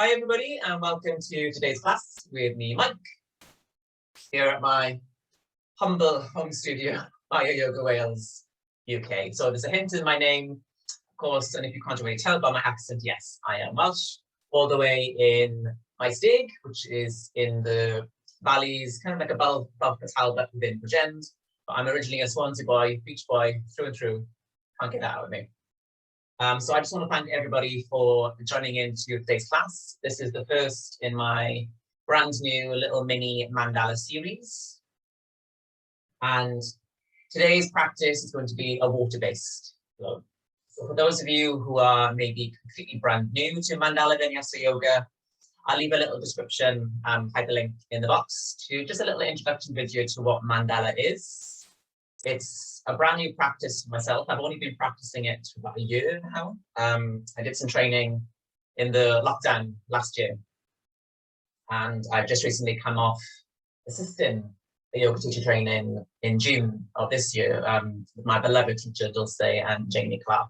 Hi everybody and welcome to today's class with me, Mike, here at my humble home studio, Yoga Wales, UK. So there's a hint in my name, of course, and if you can't really tell by my accent, yes, I am Welsh, all the way in my Stig, which is in the valleys, kind of like above Talbot within Bridgend. But I'm originally a Swansea boy, beach boy, through and through. Can't get that out of me. So I just want to thank everybody for joining into today's class. This is the first in my brand new little mini mandala series. And today's practice is going to be a water-based flow. So for those of you who are maybe completely brand new to Mandala Vinyasa Yoga, I'll leave a little description, hyperlink in the box to just a little introduction video to what mandala is. It's a brand new practice for myself. I've only been practicing it for about a year now. I did some training in the lockdown last year. And I've just recently come off assisting a yoga teacher training in June of this year with my beloved teacher, Dulce and Jamie Clark.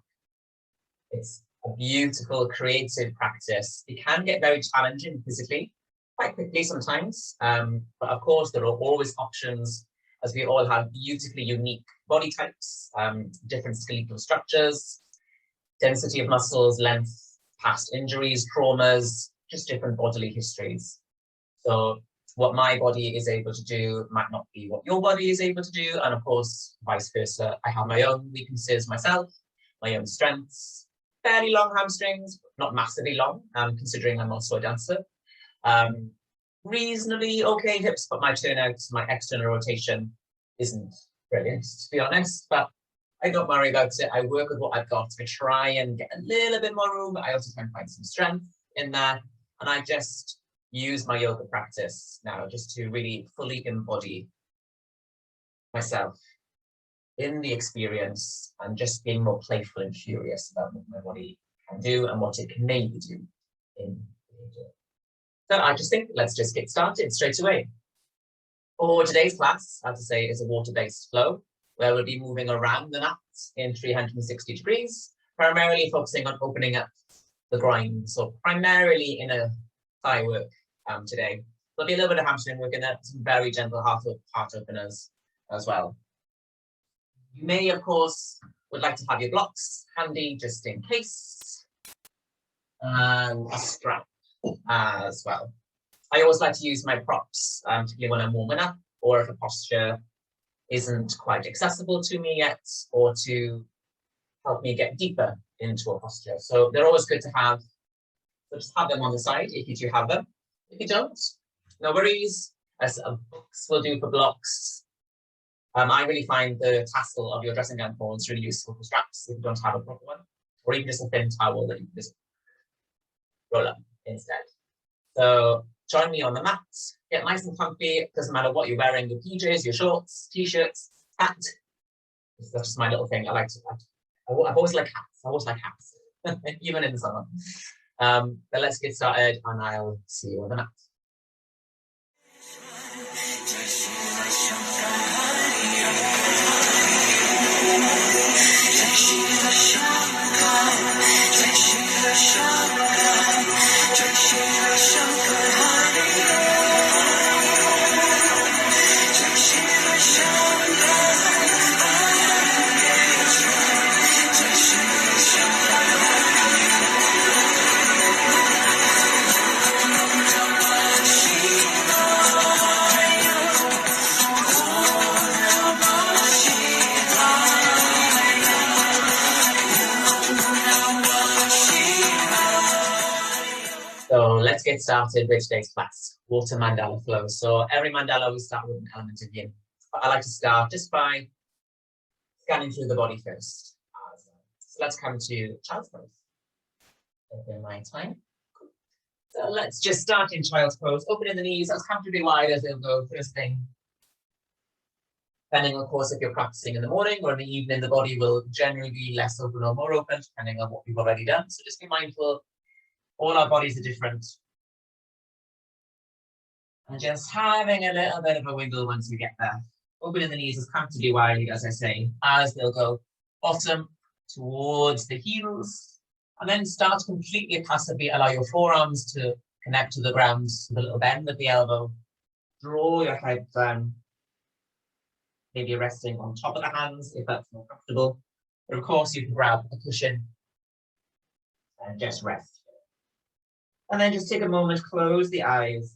It's a beautiful, creative practice. It can get very challenging physically, quite quickly sometimes. But of course, there are always options, as we all have beautifully unique body types, different skeletal structures, density of muscles, length, past injuries, traumas, just different bodily histories. So what my body is able to do might not be what your body is able to do. And of course, vice versa. I have my own weaknesses myself, my own strengths, fairly long hamstrings, not massively long, considering I'm also a dancer. Reasonably okay hips, but my turnout, my external rotation isn't brilliant, to be honest, but I don't worry about it. I work with what I've got. I try and get a little bit more room, but I also try and find some strength in that. And I just use my yoga practice now just to really fully embody myself in the experience and just being more playful and curious about what my body can do and what it can maybe do in the future. So I just think let's just get started straight away. For today's class, as I say, is a water-based flow where we'll be moving around the mat in 360 degrees, primarily focusing on opening up the groin. So primarily in a thigh work today. There'll be a little bit of hamstring work in there, some very gentle heart openers as well. You may, of course, would like to have your blocks handy just in case, and a strap as well. I always like to use my props, particularly when I'm warming up, or if a posture isn't quite accessible to me yet, or to help me get deeper into a posture. So they're always good to have. So just have them on the side if you do have them. If you don't, no worries. As books will do for blocks. I really find the tassel of your dressing gown folds really useful for straps if you don't have a proper one, or even just a thin towel that you can just roll up instead. So join me on the mat, get nice and comfy. It doesn't matter what you're wearing, your PJs, your shorts, t-shirts, hat. That's just my little thing. I've always liked hats. I always like hats, even in the summer. But let's get started and I'll see you on the mat. So let's get started with today's class, water mandala flow. So every mandala we start with an element of yin. But I like to start just by scanning through the body first. So let's come to child's pose. In my time. Cool. So let's just start in child's pose. Opening the knees as comfortably wide as they'll go first thing. Depending, of course, if you're practicing in the morning or in the evening, the body will generally be less open or more open, depending on what we've already done. So just be mindful. All our bodies are different. And just having a little bit of a wiggle once we get there. Opening the knees as comfortably wide, as I say, as they'll go bottom towards the heels. And then start to completely passively allow your forearms to connect to the ground with a little bend at the elbow. Draw your head down. Maybe resting on top of the hands if that's more comfortable. But of course, you can grab a cushion and just rest. And then just take a moment, close the eyes.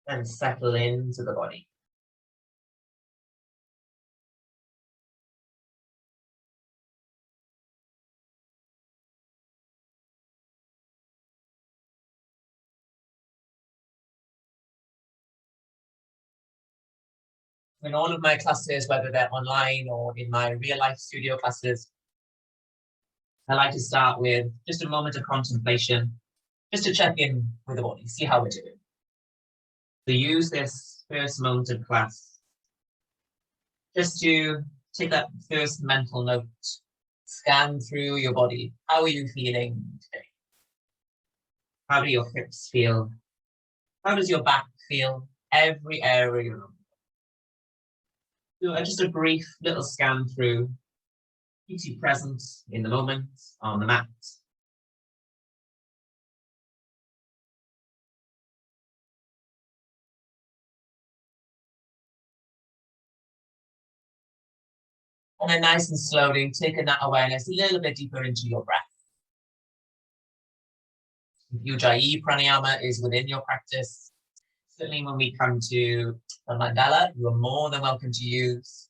And settle into the body. In all of my classes, whether they're online or in my real life studio classes, I like to start with just a moment of contemplation, just to check in with the body, see how we're doing. So use this first moment of class just to take that first mental note, scan through your body. How are you feeling today? How do your hips feel? How does your back feel? Every area. So just a brief little scan through, keeps you present in the moment on the mat. And then nice and slowly, taking that awareness a little bit deeper into your breath. If Ujjayi pranayama is within your practice, certainly when we come to the mandala, you are more than welcome to use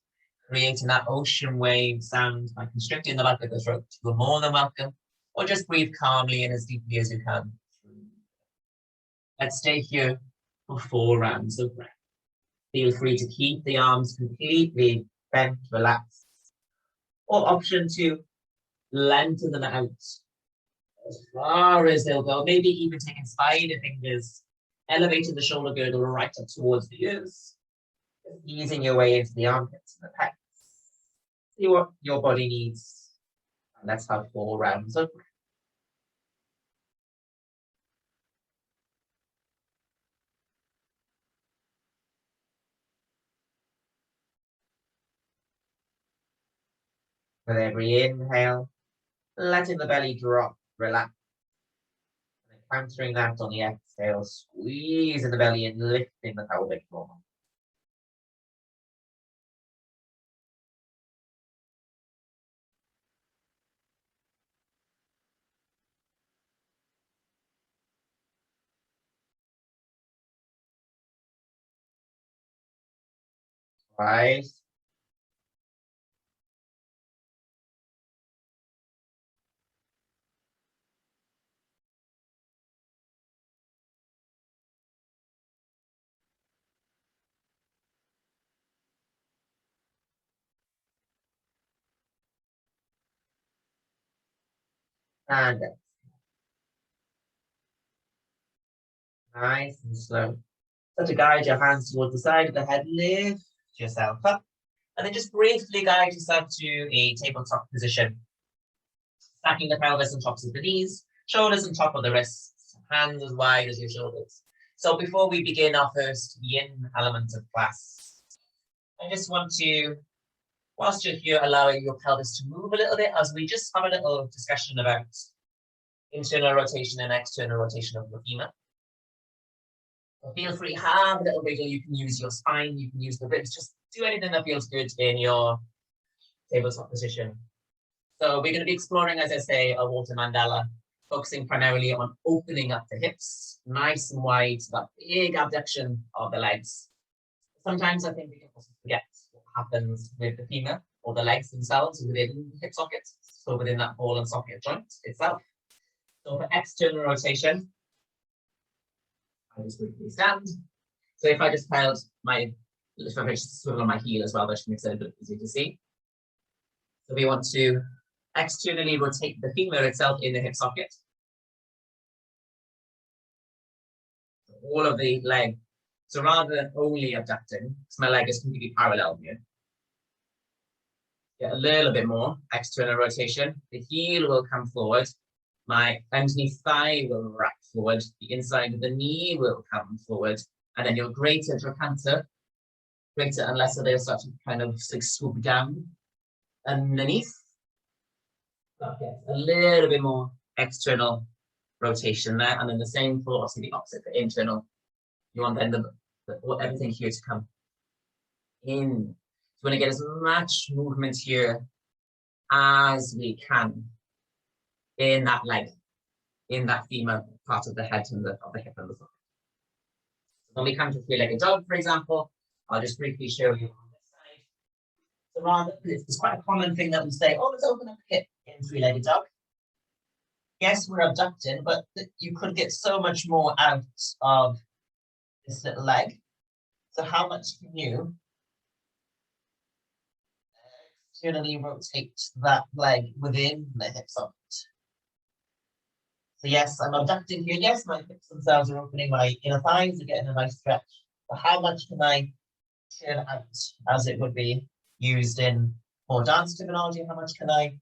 creating that ocean wave sound by constricting the back of the throat. You are more than welcome, or just breathe calmly and as deeply as you can. Let's stay here for 4 rounds of breath. Feel free to keep the arms completely bent, relaxed, or option to lengthen them out as far as they'll go, maybe even taking spider fingers, elevating the shoulder girdle right up towards the ears, easing your way into the armpits and the pecs. See what your body needs. And let's have 4 rounds of breath. With every inhale, letting the belly drop, relax. And countering that on the exhale, squeezing the belly and lifting the pelvic floor. Right. And nice and slow. So to guide your hands towards the side of the head, lift yourself up. And then just briefly guide yourself to a tabletop position. Stacking the pelvis on tops of the knees, shoulders on top of the wrists, hands as wide as your shoulders. So before we begin our first yin element of class, I just want to, whilst you're here, allowing your pelvis to move a little bit as we just have a little discussion about internal rotation and external rotation of the femur. So feel free, have a little wiggle. You can use your spine, you can use the ribs, just do anything that feels good in your tabletop position. So we're going to be exploring, as I say, a water mandala, focusing primarily on opening up the hips, nice and wide, that big abduction of the legs. Sometimes I think we can also forget what happens with the femur or the legs themselves within the hip socket, so within that ball and socket joint itself. So for external rotation, I just briefly stand. So if I just held my, if I just swivel on my heel as well, that should make it a bit easier to see. So we want to externally rotate the femur itself in the hip socket. All of the leg. So rather than only abducting, because my leg is completely parallel here, get a little bit more external rotation. The heel will come forward. My underneath thigh will wrap forward. The inside of the knee will come forward. And then your greater trochanter, greater and lesser, they'll start to kind of like swoop down. underneath. Okay, a little bit more external rotation there, and then the same for obviously the opposite for internal. You want then everything here to come in. You want to get as much movement here as we can in that leg, in that femur part of the head and of the hip and the foot. When we come to three-legged dog, for example, I'll just briefly show you on this side. So rather, it's quite a common thing that we say, oh, let's open up the hip in three-legged dog. Yes, we're abducting, but you could get so much more out of this little leg. So how much can you externally rotate that leg within the hip socket? So yes, I'm abducting here. Yes, my hips themselves are opening, my inner thighs are getting a nice stretch. But how much can I turn out, as it would be used in more dance terminology? How much can I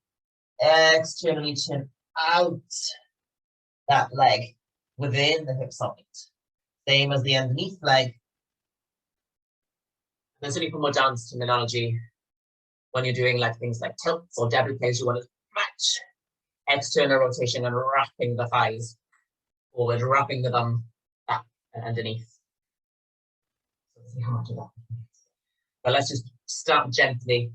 externally turn out that leg within the hip socket? Same as the underneath leg. There's only for more dance terminology. When you're doing like things like tilts or développés, you want to match external rotation and wrapping the thighs forward, wrapping the bum back and underneath. So let's see how much of that. But let's just start gently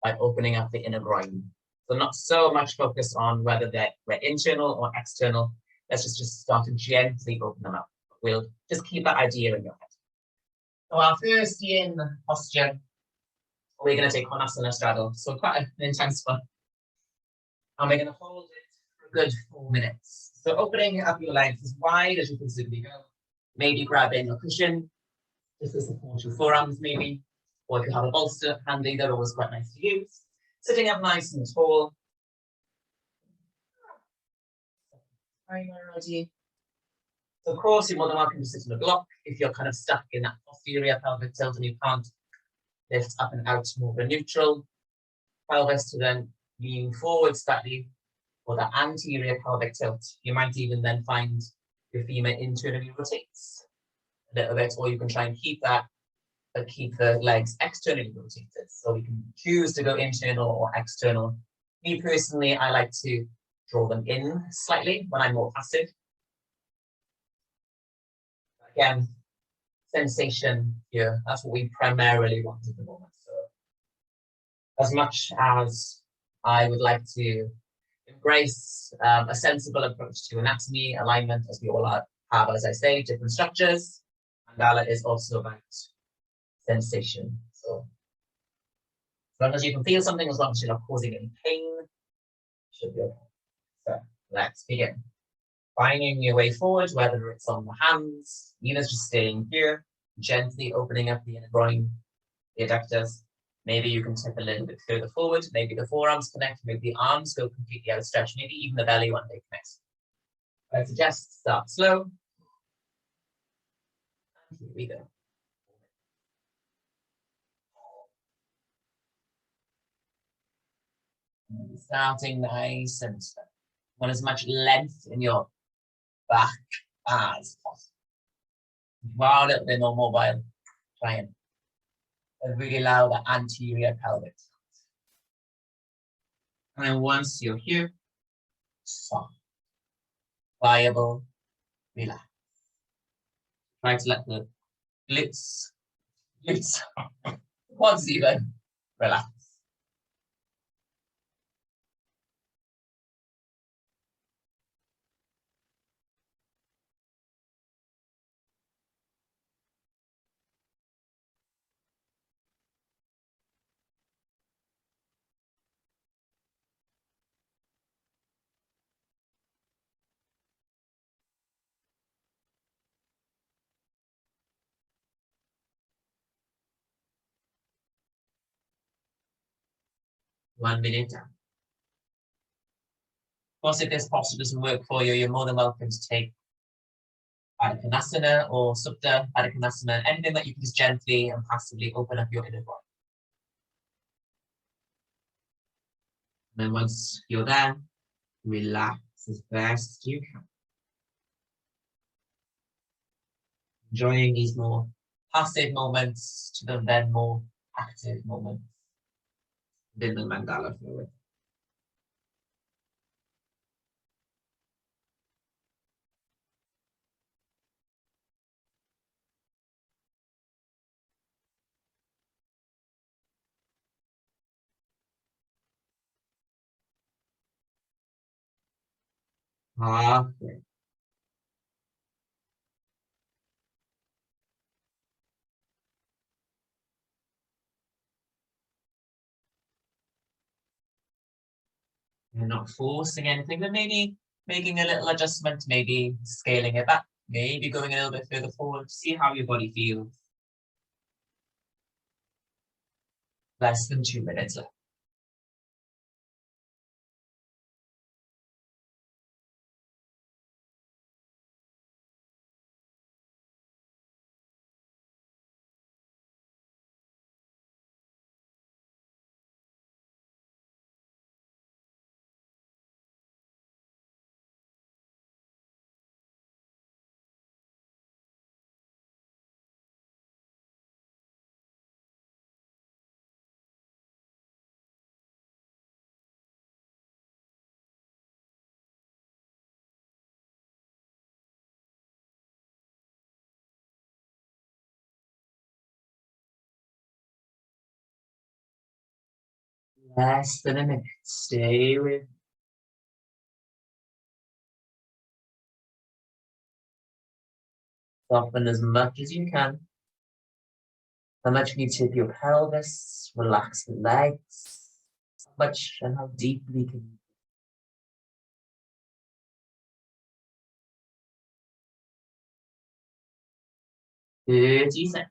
by opening up the inner groin. So not so much focus on whether we're internal or external. Let's just start to gently open them up. We'll just keep that idea in your head. So our first yin posture, we're going to take Konasana straddle. So quite an intense one. And we're going to hold it for a good 4 minutes. So opening up your legs as wide as you can physically go. Maybe grabbing a cushion just to support your forearms maybe. Or if you have a bolster handy, they're always quite nice to use. Sitting up nice and tall. So of course, you're more than welcome to sit in a block if you're kind of stuck in that posterior pelvic tilt and you can't lift up and out more of a neutral pelvis to then lean forward slightly, or the anterior pelvic tilt. You might even then find your femur internally rotates a little bit, or you can try and keep that, but keep the legs externally rotated. So we can choose to go internal or external. Me personally, I like to draw them in slightly when I'm more passive. Again, sensation here, that's what we primarily want at the moment. So as much as I would like to embrace a sensible approach to anatomy, alignment, as we all have, as I say, different structures. Mandala is also about sensation. So as long as you can feel something, as long as you're not causing any pain, should be okay. So let's begin. Finding your way forward, whether it's on the hands, even just staying here, gently opening up the inner groin, the adductors. Maybe you can tip a little bit further forward. Maybe the forearms connect. Maybe the arms go completely outstretched. Maybe even the belly one day connects. I suggest start slow. And here we go. And starting nice and slow. Want as much length in your back as possible. Wow, a little bit more mobile. Try and really allow the anterior pelvic. And then once you're here, soft, pliable, relax. Try to let the glutes, quads even, relax. One minute down. Of course, if this posture doesn't work for you, you're more than welcome to take Adho Konasana or Supta Adho Konasana, anything that you can just gently and passively open up your inner body. And then once you're there, relax as best you can. Enjoying these more passive moments to the then more active moments. in the mandala forward. Okay. You're not forcing anything, but maybe making a little adjustment, maybe scaling it back, maybe going a little bit further forward, see how your body feels. Less than 2 minutes left. Less than a minute. Stay with. Soften as much as you can. How much can you tip your pelvis? Relax the legs. How much and how deeply can you? 30 seconds.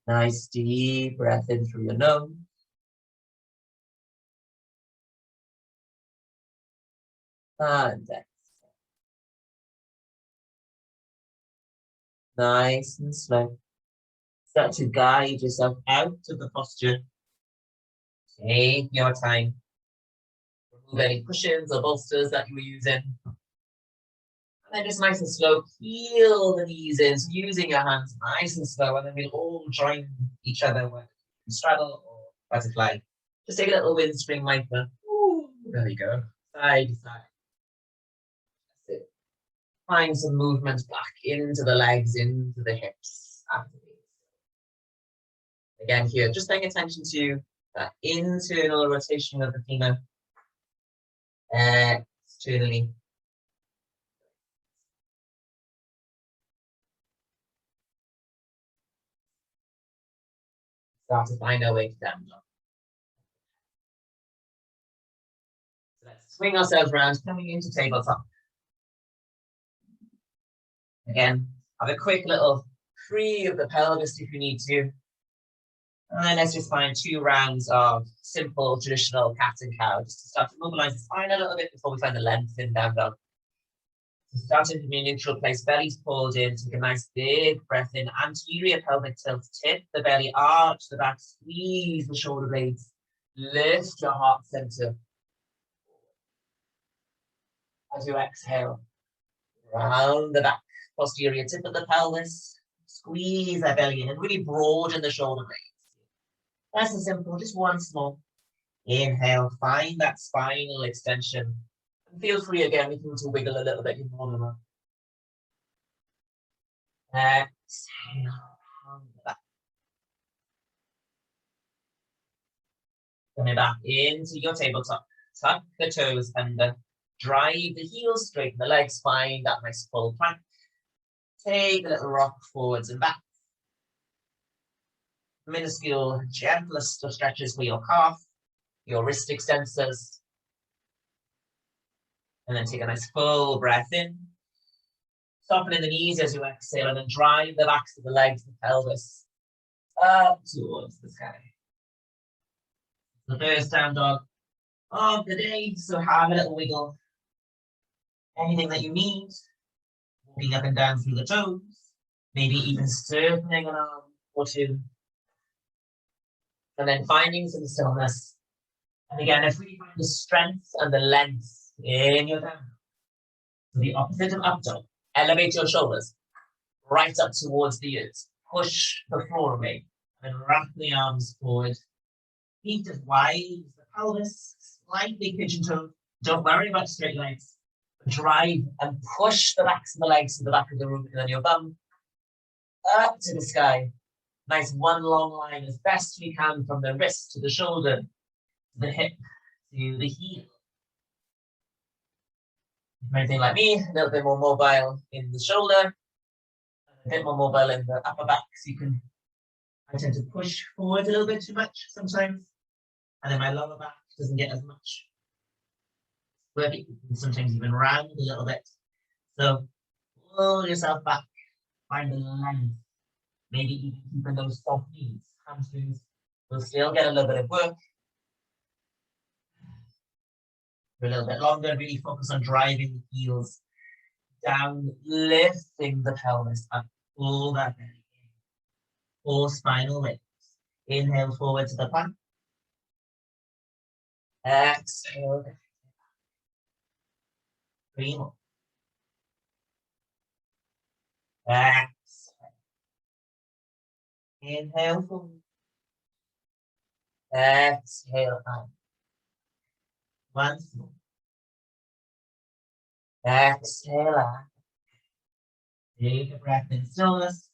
Nice deep breath in through your nose. And exhale. Nice and slow. Start to guide yourself out of the posture. Take your time. Remove any cushions or bolsters that you were using. And then just nice and slow, peel the knees in. So using your hands nice and slow, and then we'll all join each other with straddle or butterfly. Just take a little windspring like that. Ooh, there you go. Side to side. That's it. Find some movement back into the legs, into the hips. Again here, just paying attention to that internal rotation of the femur. Externally. Start to find our way to down dog. So let's swing ourselves around, coming into tabletop. Again, have a quick little free of the pelvis if you need to. And then let's just find 2 rounds of simple traditional cat and cow, just to start to mobilize the spine a little bit before we find the length in down dog. So starting from your neutral place, belly's pulled in, take a nice big breath in, anterior pelvic tilt, tip the belly, arch the back, squeeze the shoulder blades, lift your heart center. As you exhale, round the back, posterior tip of the pelvis, squeeze that belly in and really broaden the shoulder blades. Nice and simple, just one small. Inhale, find that spinal extension. And feel free again, we can to wiggle a little bit more than that. Exhale, round the back. Coming back into your tabletop. Tuck the toes under. Drive the heels, straighten the legs, find that nice full plank. Take a little rock forwards and back. Minuscule, gentlest of stretches for your calf, your wrist extensors. And then take a nice full breath in. Softening the knees as you exhale, and then drive the backs of the legs, the pelvis, up towards the sky. The first down dog of the day, so have a little wiggle. Anything that you need, walking up and down through the toes, Maybe even circling an arm or two. And then finding some stillness. And again, if we find the strength and the length in your down. So the opposite of up dog. Elevate your shoulders right up towards the ears. Push the floor away. And then wrap the arms forward. Feet as wide as the pelvis. Slightly pigeon-toed. Don't worry about straight legs. Drive and push the backs of the legs to the back of the room and then your bum up to the sky. Nice one long line as best we can from the wrist to the shoulder, to the hip, to the heel. If you're anything like me, a little bit more mobile in the shoulder, a bit more mobile in the upper back, so you can, I tend to push forward a little bit too much sometimes, and then my lower back doesn't get as much. Working, sometimes even round a little bit. So pull yourself back, find the length. Maybe even keeping those soft knees, hamstrings will still get a little bit of work. For a little bit longer, really focus on driving the heels down, lifting the pelvis up, pull that belly in. 4 spinal lifts. Inhale forward to the plank. Exhale. 3 more. Exhale. Inhale forward. Exhale out. Once more. Exhale out. Take a breath in stillness.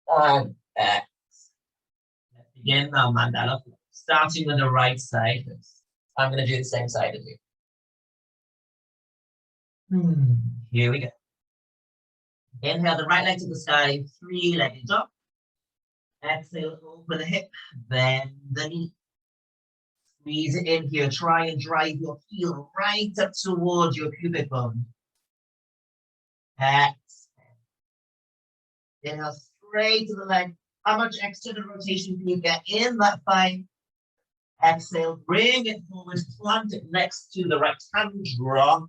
And exhale. Let's begin now, Mandala. Starting with the right side. I'm going to do the same side as you. Here we go. Inhale the right leg to the sky, 3-legged dog. Exhale, open the hip, bend the knee. Squeeze it in here. Try and drive your heel right up towards your pubic bone. Exhale. Inhale straight to the leg. How much external rotation can you get in that thigh? Exhale, bring it forward, plant it next to the right hand, drop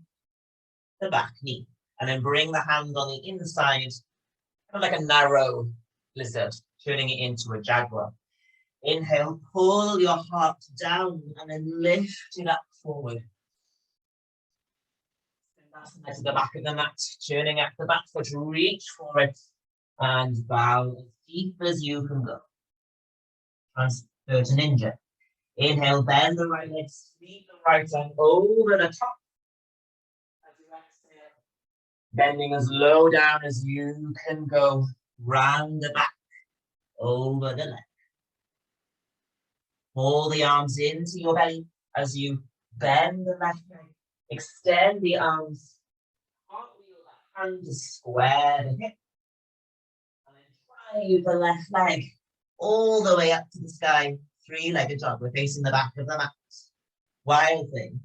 the back knee. And then bring the hand on the inside, kind of like a narrow lizard, turning it into a jaguar. Inhale, pull your heart down and then lift it up forward. That's to the back of the mat, turning at the back foot, reach for it and bow as deep as you can go. Transfer to ninja. Inhale, bend the right leg, sweep the right arm over the top. As you exhale, bending as low down as you can go, round the back, over the leg. Pull the arms into your belly as you bend the left leg. Extend the arms. Cartwheel the hand to square the hip. And then drive the left leg all the way up to the sky. 3-legged dog. We're facing the back of the mat. Wild thing.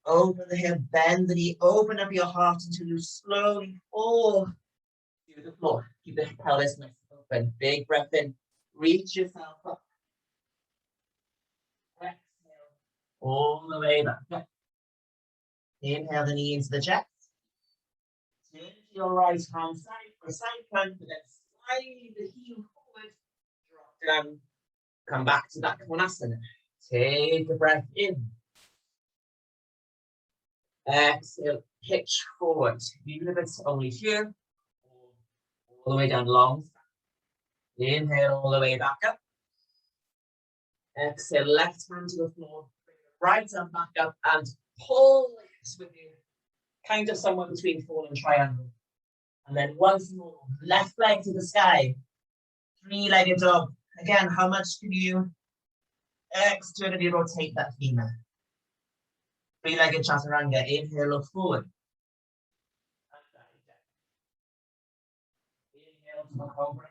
Open the hip, bend the knee, open up your heart until you slowly fall to the floor. Keep the pelvis nice and open. Big breath in. Reach yourself up. Exhale. All the way back. Inhale the knee into the chest. Turn to your right hand side for a side plank, but then slide the heel forward. Drop down. Come back to that Konasana. Take a breath in. Exhale, pitch forward. Even if it's only here, all the way down long. Inhale all the way back up. Exhale, left hand to the floor. Bring the right arm back up and pull it with you. Kind of somewhere between fall and triangle. And then once more, left leg to the sky. 3-legged dog. Again, how much can you externally rotate that femur? 3-legged chaturanga. Inhale, look forward. Inhale to the cobra.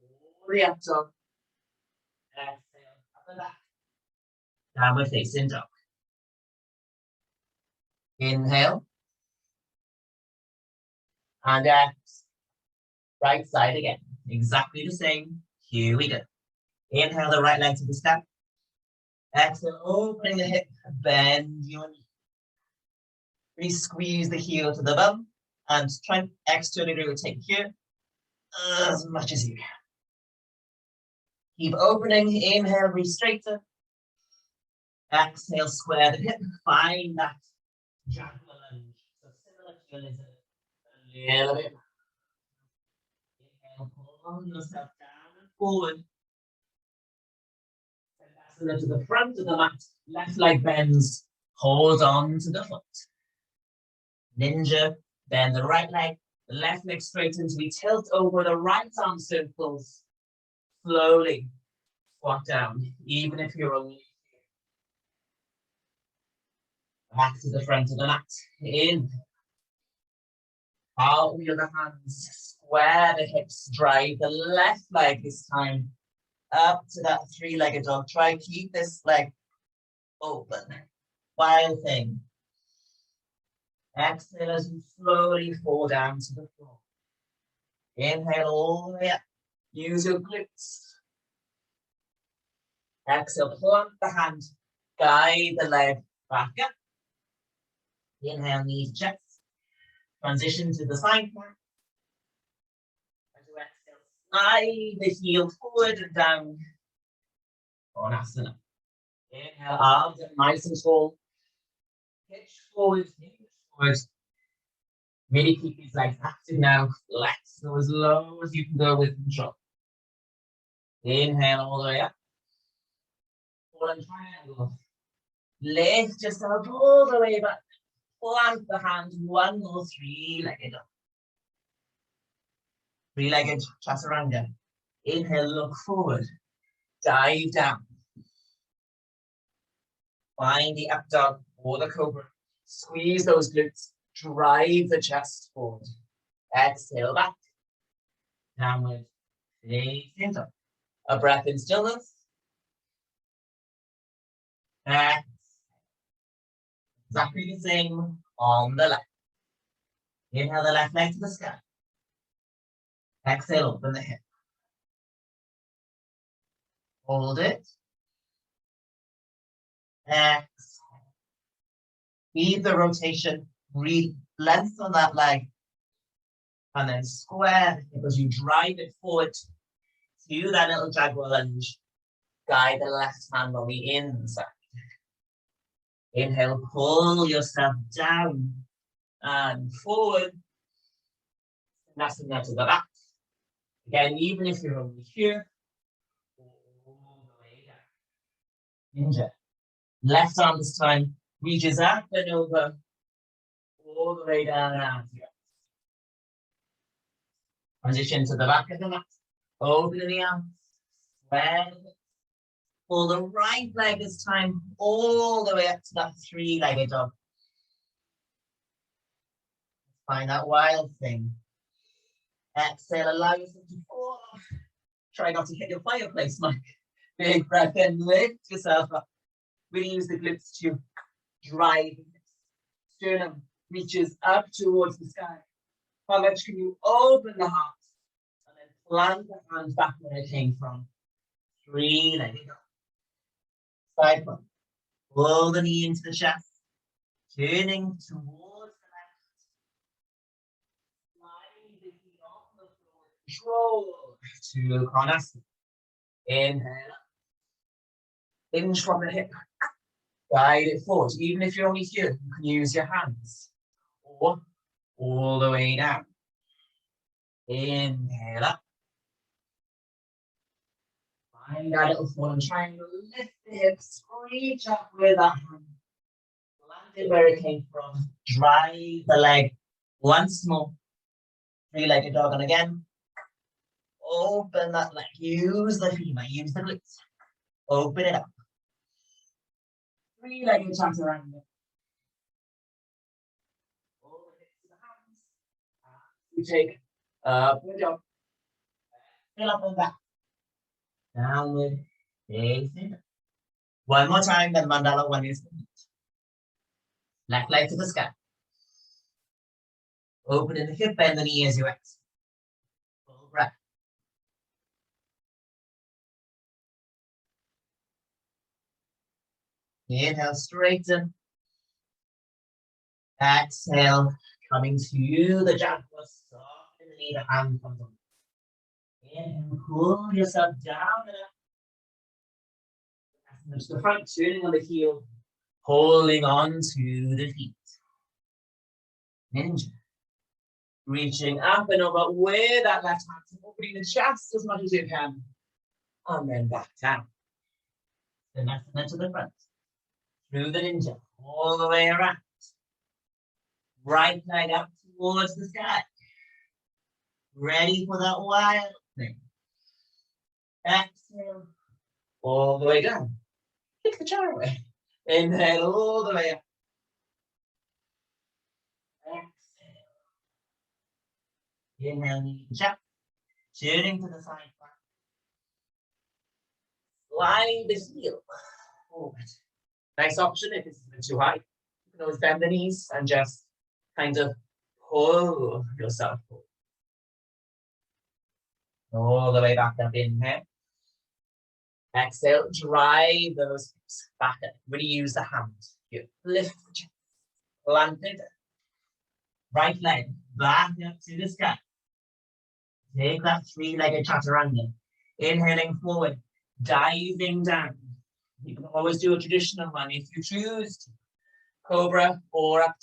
All the up dog. Exhale, up and back. Downward facing dog. Inhale. And exhale. Right side again. Exactly the same. Here we go. Inhale the right leg to the sky. Exhale, opening the hip, bend your knee. Really squeeze the heel to the bum And try and externally rotate here as much as you can. Keep opening. Inhale, reach straighter. Exhale, square the hip. Find that jaguar lunge. So similar to your lizard. A little bit. Inhale, pull yourself down and forward. Send to the front of the mat. Left leg bends. Hold on to the foot. Ninja. Bend the right leg. The left leg straightens. We tilt over the right arm circles. Slowly squat down, even if you're only back to the front of the mat. In. Out with the hands. Square the hips. Drive the left leg this time up to that three-legged dog. Try and keep this leg open. Wild thing. Exhale as you slowly fall down to the floor. Inhale all the way up. Use your glutes. Exhale, plant the hand. Guide the leg back up. Inhale, knees, chest. Transition to the side plank. As you exhale, slide the heel forward and down. Konasana. Inhale, arms up nice and tall. Pitch forward, hinge forward. Really keep these legs active now. Let's go as low as you can go with control. Inhale all the way up. Fallen triangle. Lift yourself all the way back. Plant the hand. One more three-legged dog. Three-legged chaturanga. Inhale, look forward. Dive down. Find the up dog or the cobra. Squeeze those glutes. Drive the chest forward. Exhale back. Downward. Facing up. A breath in stillness. Exhale. Exactly the same on the left. Inhale the left leg to the sky. Exhale, open the hip. Hold it. Exhale. Keep the rotation. Lengthen that leg. And then square the hip as you drive it forward to that little jaguar lunge. Guide the left hand on the inside. Inhale, pull yourself down and forward. Nasana to the back. Again, even if you're over here, all the way down. Ninja. Left arm this time reaches up and over, all the way down and out here. Transition to the back of the mat. Open the arms. Square. Pull the right leg this time all the way up to that three-legged dog. Find that wild thing. Exhale, allow yourself to fall off. Try not to hit your fireplace, Mike. Big breath in, lift yourself up. Really use the glutes to drive. Sternum reaches up towards the sky. How much can you open the heart? And then plant the hands back where it came from. Three-legged dog. Side plank. Pull the knee into the chest. Turning towards the left. Slide the feet off the floor. Control to Konasana. Inhale. Hinge from the hip. Guide it forward. Even if you're only here, you can use your hands. Or all the way down. Inhale up. Find that little fallen triangle. Lift the hips. Reach up with that hand. Land it where it came from. Drive the leg once more. Three-legged dog. And again, open that leg. Use the femur. Use the glutes. Open it up. Three-legged chaturanga. All the hips to the hands. You take upward dog. Fill up and back. Downward. Facing. One more time, then mandala one is left leg to the sky. Open in the hip, bend the knee as you exhale. Full breath. Inhale, straighten. Exhale, Coming to the jump. Soft in the knee, the hand comes on. Inhale, pull yourself down and up. And to the front, turning on the heel, holding on to the feet. Ninja. Reaching up and over with that left hand, opening the chest as much as you can. And then back down. The left and then to the front. Through the ninja, all the way around. Right leg up towards the sky. Ready for that wild thing. Exhale. All the way down. Kick the chair away. Inhale all the way up. Exhale. Inhale, knee jump. Turning to the side. Slide the heel forward. Nice option if it's a bit too high. You can always bend the knees and just kind of pull yourself forward. All the way back up, inhale. Exhale, drive those hips back up. Really use the hands. You lift the chest, plant it. Right leg back up to the sky. Take that three-legged chaturanga. Inhaling forward, diving down. You can always do a traditional one if you choose to. Cobra or up.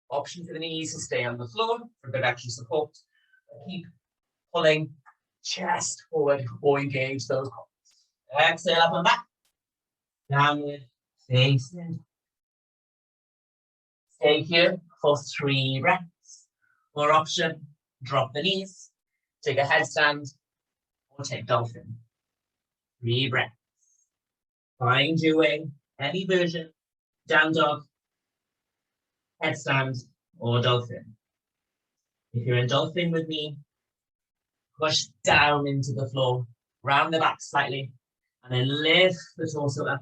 Option for the knees to stay on the floor for a bit of extra support. Keep pulling chest forward or engage those quads. Exhale up and back. Downward facing. Stay here for 3 breaths. Or option, drop the knees, take a headstand, or take dolphin. 3 breaths. Find your way, any version, down dog, headstand, or dolphin. If you're in dolphin with me, push down into the floor, round the back slightly, and then lift the torso up.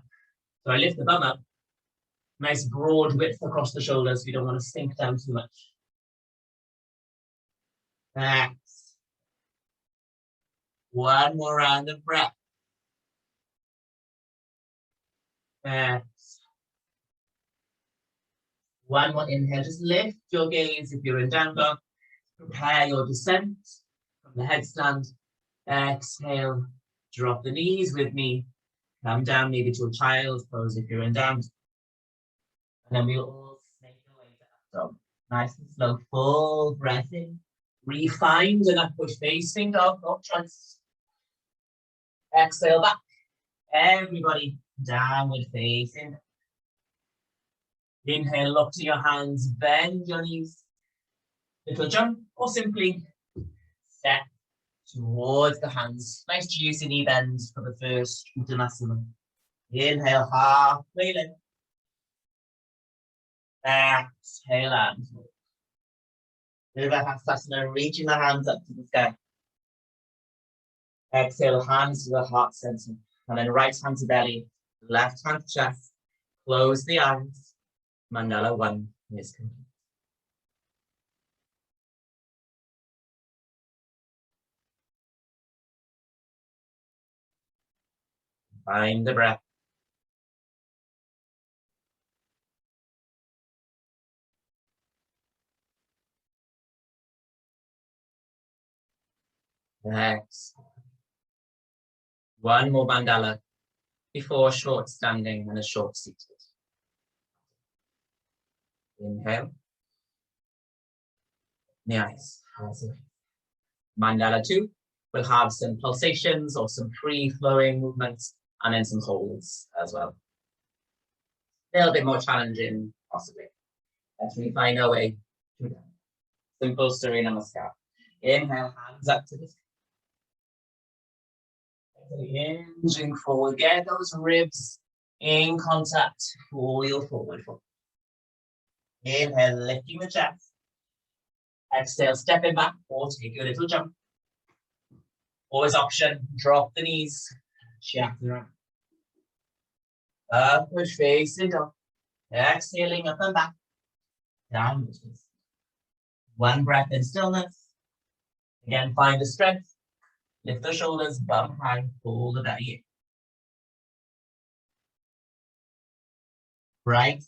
So I lift the bum up, nice broad width across the shoulders, so you don't want to sink down too much. Next. One more round of breath. Next. One more inhale, just lift your gaze if you're in down dog. Prepare your descent from the headstand. Exhale, drop the knees with me. Come down maybe to a child's pose if you're in down. And then we'll all snake away to up dog. Nice and slow, full breath in. Refind an upward facing dog, no choice. Exhale back. Everybody, downward facing. Inhale, look to your hands, bend your knees. Little jump, or simply step towards the hands. Nice juicy knee bends for the first Uttanasana. Inhale, halfway lift. Exhale, arms. Virabhadrasana, reaching the hands up to the sky. Exhale, hands to the heart center. And then right hand to belly, left hand to chest. Close the eyes. Mandala 1 is complete. Find the breath. Next. One more mandala before a short standing and a short seated. Inhale. Nice. Mandala 2 will have some pulsations or some free-flowing movements and then some holds as well. A little bit more challenging, possibly. Let me find our way to that. Simple Surya Namaskar. Inhale, hands up to the sky. Hinging forward, get those ribs in contact, pull your forward foot. Inhale, lifting the chest. Exhale, stepping back or take a little jump. Always option, drop the knees, chaturanga. Upward facing dog. Exhaling up and back. Downward facing. One breath in stillness. Again, find the strength. Lift the shoulders, bum high, pull the belly in. Right.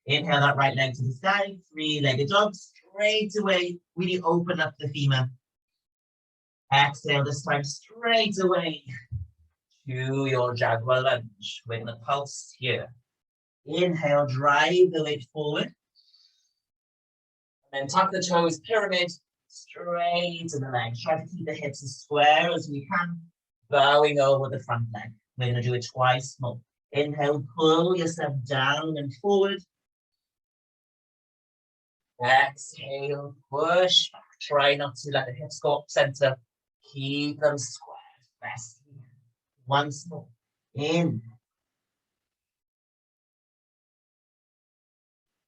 Inhale that right leg to the sky, 3-legged dog, straight away, really open up the femur. Exhale this time straight away to your jaguar lunge. We're going to pulse here. Inhale, drive the weight forward. And then tuck the toes, pyramid, straight to the legs. Try to keep the hips as square as we can. Bowing over the front leg. We're going to do it twice more. Inhale, pull yourself down and forward. Exhale, push back. Try not to let the hips go up center. Keep them square. Best. Once more. In.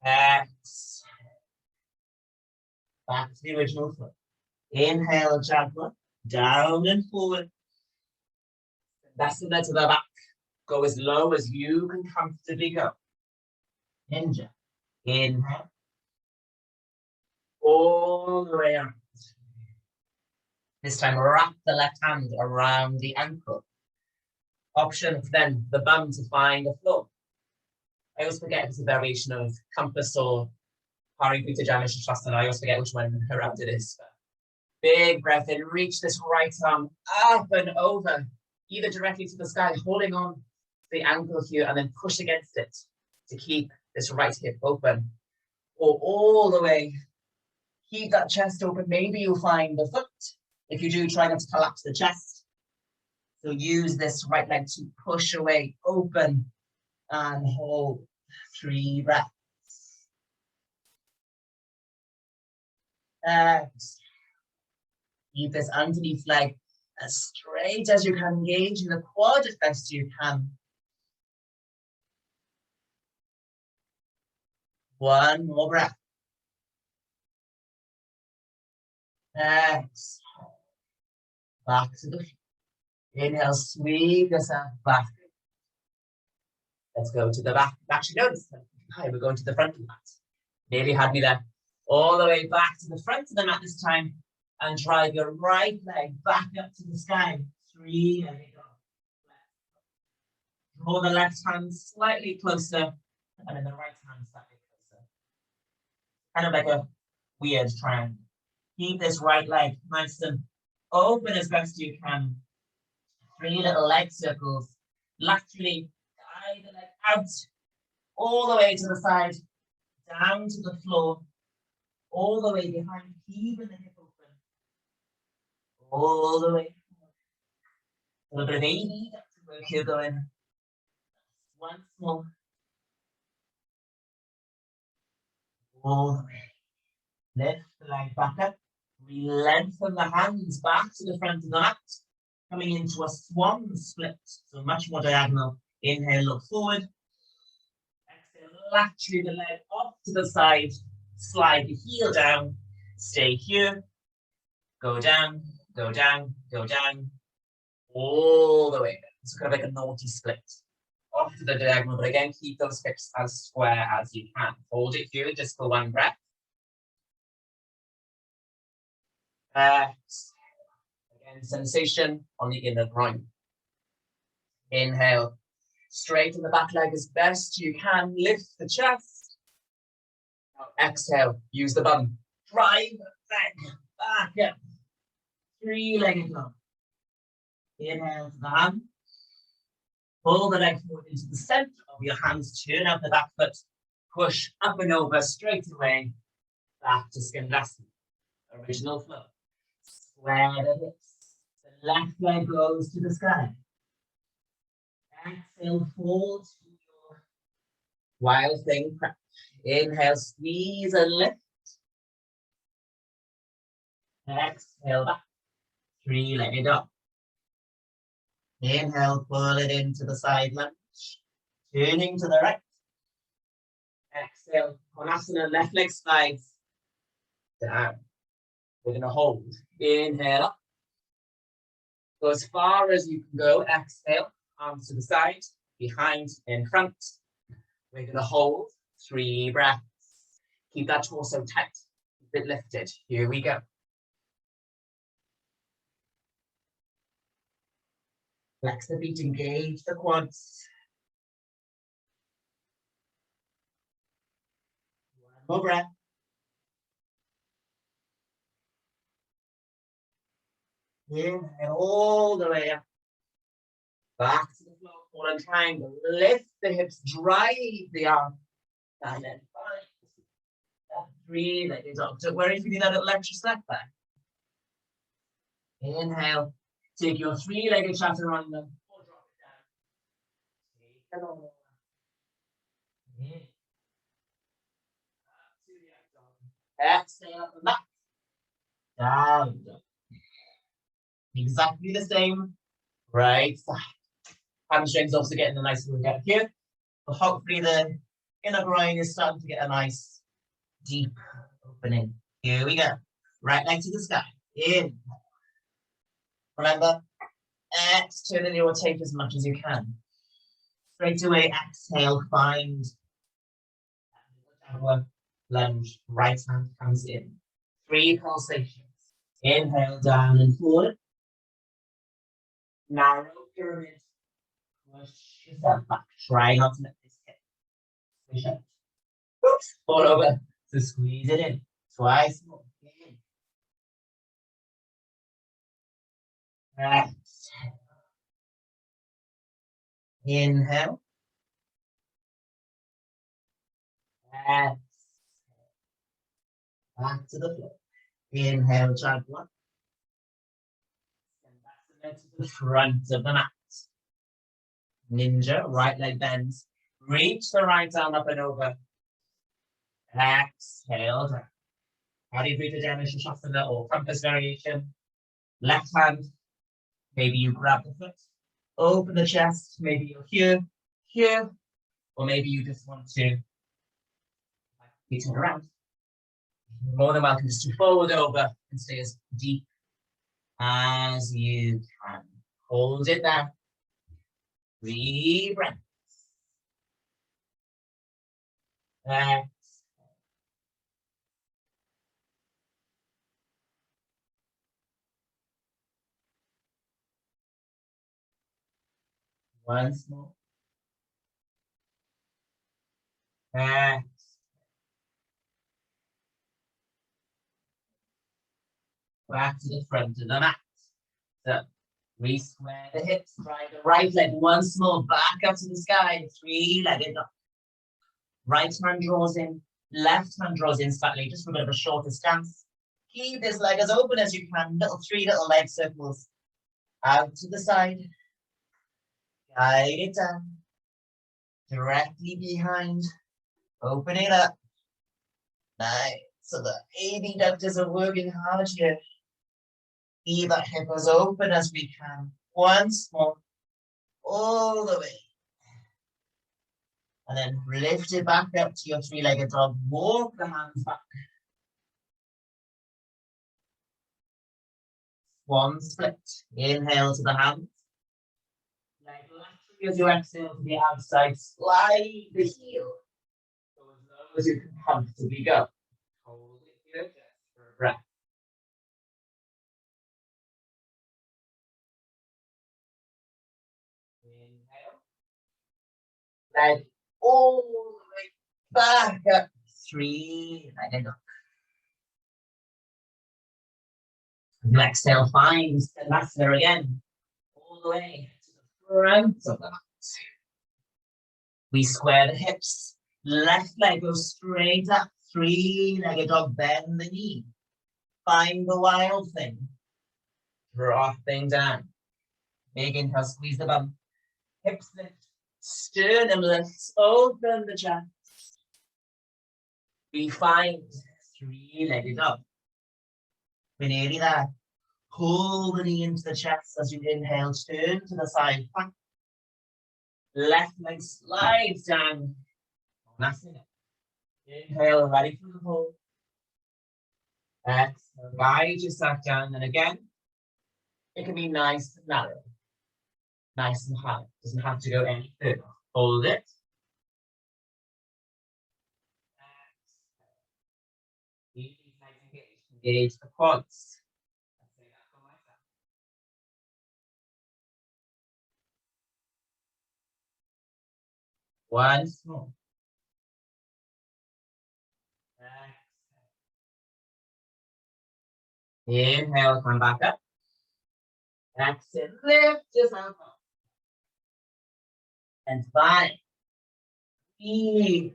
Exhale. Back to the original foot. Inhale, jaguar. Down and forward. That's the to the back. Go as low as you can comfortably go. Ninja. Inhale. All the way out. This time, wrap the left hand around the ankle. Option then, the bum to find the floor. I always forget if it's a variation of compass or Pariputta Janushastrasana. I always forget which one around it is. Big breath in, reach this right arm up and over, either directly to the sky, holding on to the ankle here, and then push against it to keep this right hip open. Or all the way, keep that chest open. Maybe you'll find the foot. If you do, try not to collapse the chest. So use this right leg to push away, open, and hold. 3 breaths. Keep this underneath leg as straight as you can, engage in the quad as best you can. 1 more breath. Exhale. Back to the feet. Inhale, sweep yourself back. Let's go to the back. Actually, no, this time we're going to the front of the mat. Nearly had me there. All the way back to the front of the mat this time. And drive your right leg back up to the sky. 3, there we go. Draw the left hand slightly closer. And then the right hand slightly closer. Kind of like a weird triangle. Keep this right leg nice and open as best you can. 3 little leg circles. Laterally guide the leg out. All the way to the side. Down to the floor. All the way behind. Keeping the hip open. All the way. A little bit of AD work here going. Once more. All the way. Lift the leg back up. We lengthen the hands back to the front of the mat. Coming into a swan split. So much more diagonal. Inhale, look forward. Exhale, laterally the leg off to the side. Slide the heel down. Stay here. Go down. Go down, go down, all the way down. It's kind of like a naughty split. Off to the diagonal, but again, keep those hips as square as you can. Hold it here just for 1 breath. Again, sensation on the inner groin. Inhale, straighten the back leg as best you can. Lift the chest. Now exhale, use the bum. Drive the leg back up. 3-legged dog. Inhale to the hand. Pull the leg forward into the center of your hands. Turn out the back foot. Push up and over straight away. Back to Skandasana. Original flow. Square the hips. The left leg goes to the sky. Exhale, fall to your wild thing prep. Inhale, squeeze and lift. Exhale back. 3-legged up. Inhale, pull it into the side lunge. Turning to the right. Exhale, Konasana, left leg slides down. We're going to hold. Inhale up. Go as far as you can go. Exhale, arms to the side, behind, in front. We're going to hold. 3 breaths. Keep that torso tight. Keep it lifted. Here we go. Flex the feet, engage the quads. 1 more breath. Inhale all the way up. Back to the floor. One time. Lift the hips. Drive the arm. And then 5, 3, let it up. Don't worry if you need that little extra step back. Inhale. Take your 3-legged chaturanga. Or drop it down. Take it all. In. Up to the abdomen. Exhale up and back. Down. Exactly the same. Right side. Hamstrings also getting a nice workout here. But hopefully the inner groin is starting to get a nice deep opening. Here we go. Right leg to the sky. In. Remember, externally rotate as much as you can. Straight away, exhale, find downward lunge. Right hand comes in. 3 pulsations. Inhale, down and forward. Narrow pyramid. Push yourself back. Try not to let this hip push out. Oops, fall over. So squeeze it in. Twice more. In. Exhale. Inhale. Exhale. Back to the floor. Inhale, chaturanga. And back the leg to the front of the mat. Ninja, right leg bends. Reach the right arm up and over. Exhale down. Ardha Chandrashasana or compass variation. Left hand, maybe you grab the foot. Open the chest, maybe you're here, or maybe you just want to turn around. You're more than welcome just to fold over and stay as deep as you can. Hold it there. 3 breaths. Exhale. Once more. Exhale. Back to the front of the mat. So re-square the hips, drive the right leg once more back up to the sky. 3-legged dog. Right hand draws in, left hand draws in slightly, just for a bit of a shorter stance. Keep this leg as open as you can. 3 little leg circles out to the side. Guide it down. Directly behind. Open it up. Nice. So the abductors are working hard here. Keep that hip as open as we can. Once more. All the way. And then lift it back up to your 3-legged dog. Walk the hands back. Swan split. Inhale to the hands. Leg laterally as you exhale to the outside. Slide the heel. Go as low as you can comfortably go. Hold it here just for a breath. Inhale. Leg all the way back up. 3-legged dog. You exhale, find Svanasana again. All the way to the front of the mat. We square the hips. Left leg goes straight up. 3-legged dog, bend the knee. Find the wild thing. Dropping down. Big inhale, squeeze the bum. Hips lift. Sternum lifts. Open the chest. We find 3-legged dog. We're nearly there. Pull the knee into the chest as you inhale. Turn to the side. Left leg slides down. That's it. Inhale, ready for the pull. Exhale, guide yourself down. And again, it can be nice and narrow. Nice and high. Doesn't have to go any further. Hold it. Keep these legs engaged. Engage the quads. Once more. Inhale, come back up. Exhale, lift yourself up. And 5. 3.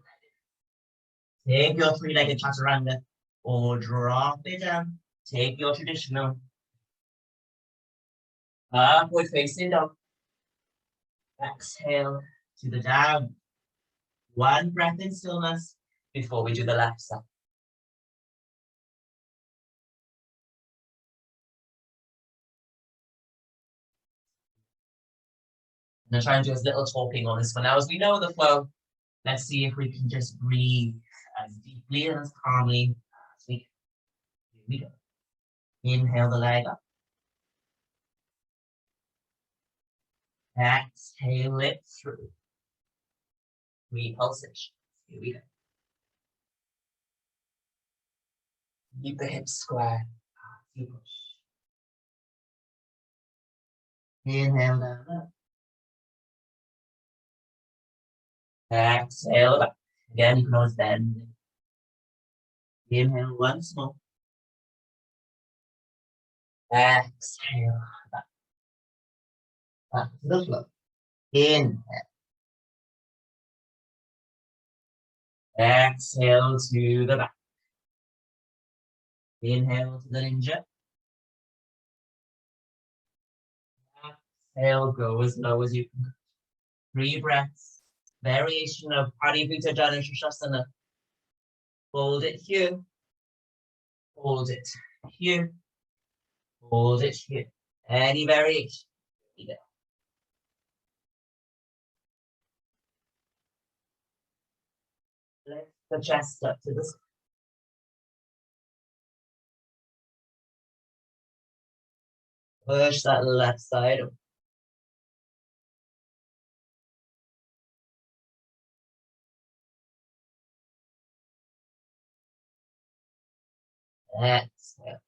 Take your 3-legged chaturanga or drop it down. Take your traditional upward facing dog. Exhale to the down. 1 breath in stillness before we do the left side. I'm going to try and do as little talking on this one now as we know the flow. Let's see if we can just breathe as deeply and as calmly as we can. Here we go. Inhale the leg up. Exhale it through. 3 pulsations. Here we go. Keep the hips square. You push. Inhale down up. Exhale back. Again, you can always bend. Inhale once more. Exhale back. Back to the flow. Inhale. Exhale to the back. Inhale to the ninja. Exhale, go as low as you can. 3 breaths. Variation of Parivrita Jana Shasana. Hold it here. Hold it here. Hold it here. Any variation. Here. Lift the chest up to the sky. Push that left side up. Exhale.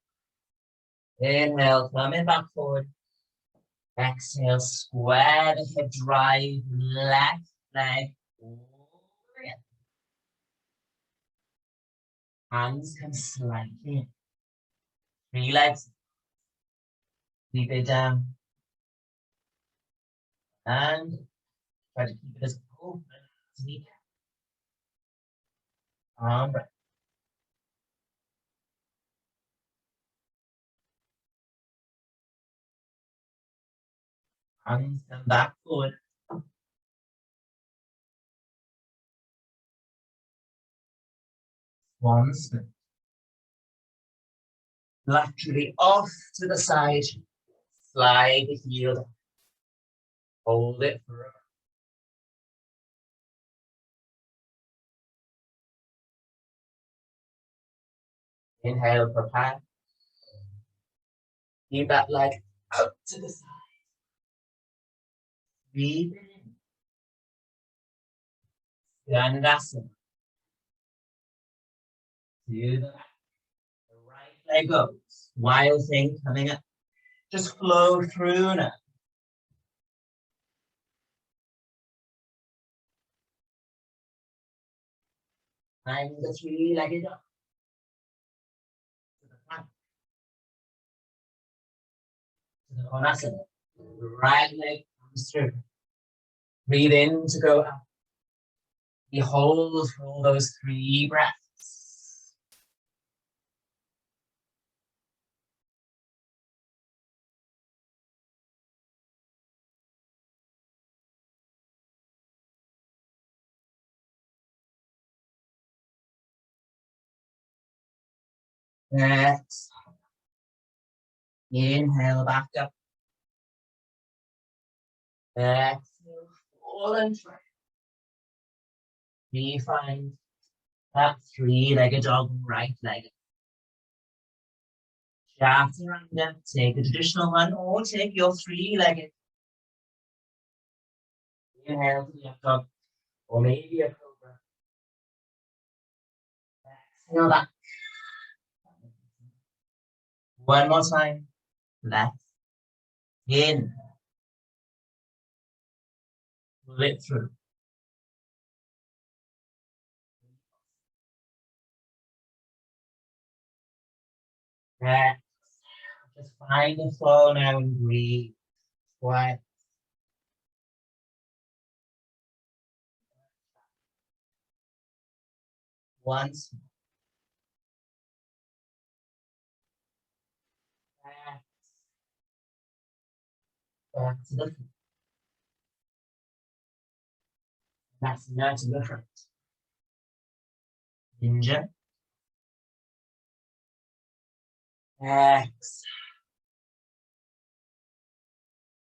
Inhale, coming back forward. Exhale, square the hip, drive left leg over it. Hands come slightly in. 3 legs. Keep it down. And try to keep it as open as we can. Arm breath. Hands come back forward. One spin. Laterally off to the side. Slide the heel. Hold it forever. Inhale, prepare. Keep that leg out to the side. Breathe in. Dandasana. To the back. The right leg goes. Wild thing coming up. Just flow through now. And the 3-legged up. To the front. To the Konasana. The right leg comes through. Breathe in to go up. You hold for all those 3 breaths. Next. Inhale back up. Exhale, fall and try. Refine that 3-legged dog, right leg. Chaturanga, take a traditional one or take your 3-legged. Inhale to the left dog, or maybe a cobra. Exhale back. One more time. Left. In. Pull it through. Exhale. Just find the flow now and breathe. Quiet. Once. Back to the front. That's not to the front. Ninja. Exhale.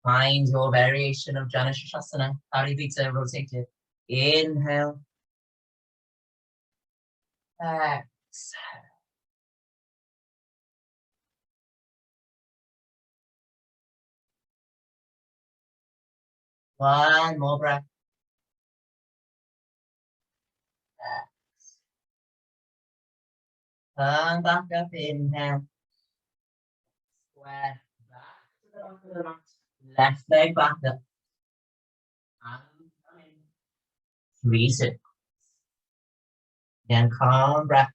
Find your variation of Jana Shasana. Parivita rotated. Inhale. Exhale. One more breath. Turn back up, inhale. Square back to the back of the mat. Left leg back up. And come in. 3 circles. Then calm breaths.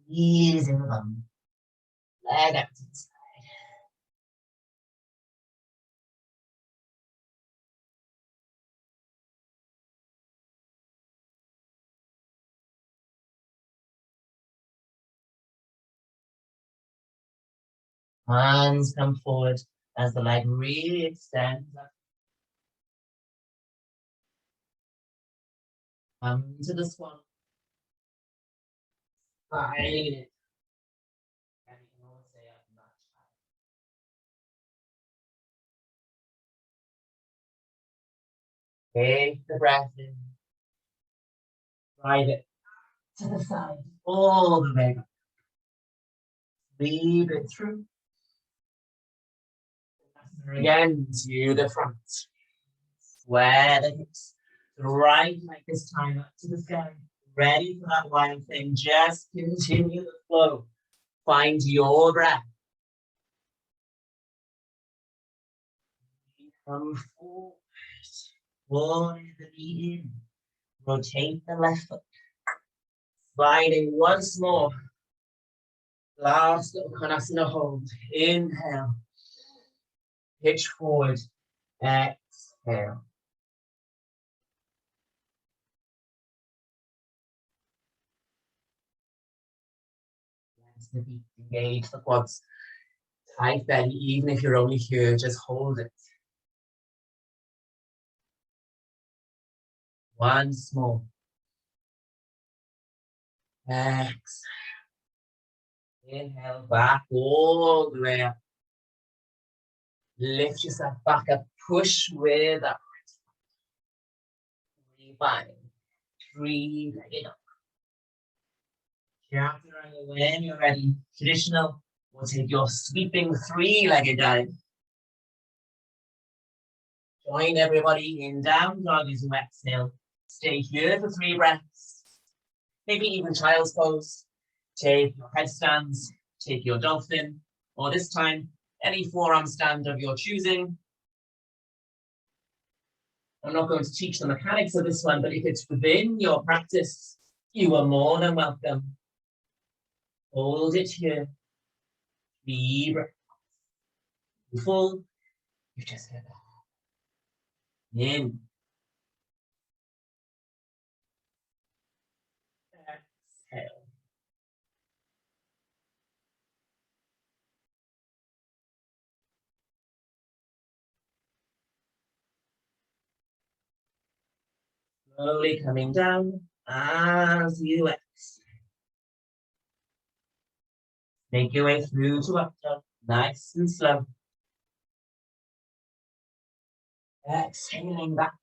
Squeeze in the bum. Leg up to the side. Hands come forward as the leg really extends up. Come to the swan. Find it. And you can always stay up much higher. Take the breath in. Drive it to the side, all the way up. Breathe it through. Again to the front. Square the hips. The right leg this time up to the sky. Ready for that wild thing. Just continue the flow. Find your breath. Come forward. Pull the knee in. Rotate the left foot. Sliding once more. Last Uttanasana hold. Inhale. Pitch forward. Exhale. The feet, engage the quads. Tight belly, even if you're only here, just hold it. Once more. Exhale. Inhale back all the way up. Lift yourself back up. Push with up. Rebind. 3-legged up. Chaturanga when you're ready. Traditional. We'll take your sweeping 3-legged dive. Join everybody in down dog as you exhale. Stay here for 3 breaths. Maybe even child's pose. Take your headstands. Take your dolphin. Or this time, any forearm stand of your choosing. I'm not going to teach the mechanics of this one, but if it's within your practice, you are more than welcome. Hold it here. 3 breaths. Full. You just get that. In. Exhale. Slowly coming down as you exhale. Make your way through to up dog. Nice and slow. Exhaling back.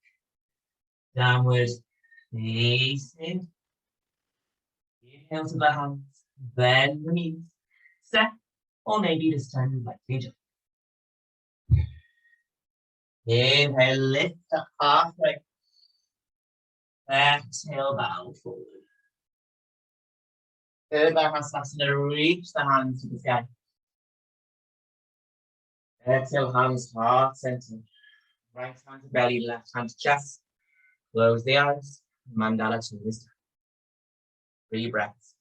Downward facing. Inhale to the hands. Bend the knees. Step. Or maybe this time you like to jump. Inhale, lift up halfway. Exhale, bow forward. Urdhva Hastasana, reach the hands to the sky. Exhale, hands heart center. Right hand to belly, left hand to chest. Close the eyes. Mandala to this. 3 breaths.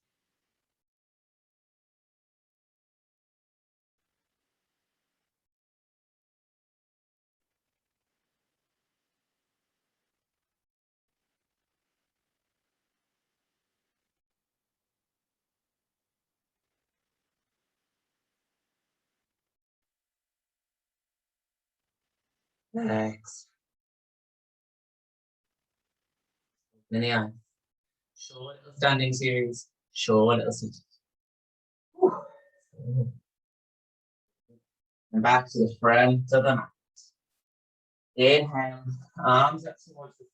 Next. Open the eyes. Show a little standing series. Show a little seated. And back to the front of the mat. Inhale, arms up towards the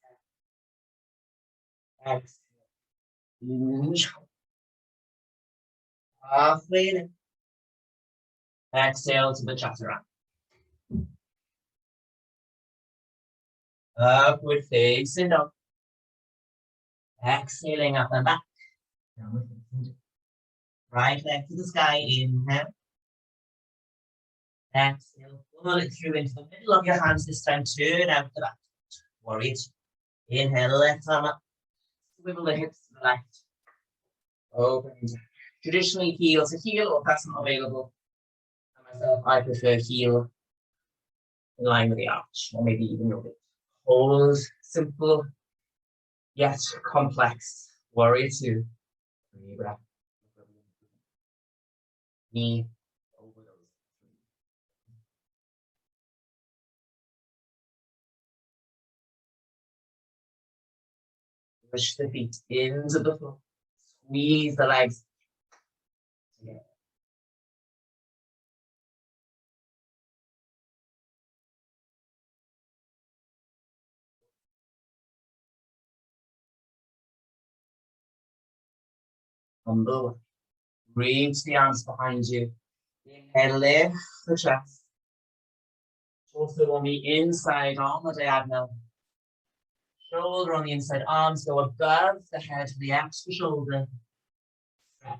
head. Exhale. Halfway in. Exhale to the chaturanga. Upward facing dog. Exhaling up and back. Right leg to the sky. Inhale. Exhale. Pull it through into the middle of your hands this time. Turn out the back. Warrior two. Inhale, left arm up. Swivel the hips to the left. Open. Traditionally, heel to heel, or that's not available. And myself, I prefer heel in line with the arch, or maybe even your bit. Hold, simple, yet complex. Warrior two. Three breath. Knee over those. Push the feet into the floor. Squeeze the legs together. Humble. Reach the arms behind you. Inhale, lift the chest. Also on the inside, on the diagonal. Shoulder on the inside, arms go above the head, the extra shoulder. Stretch.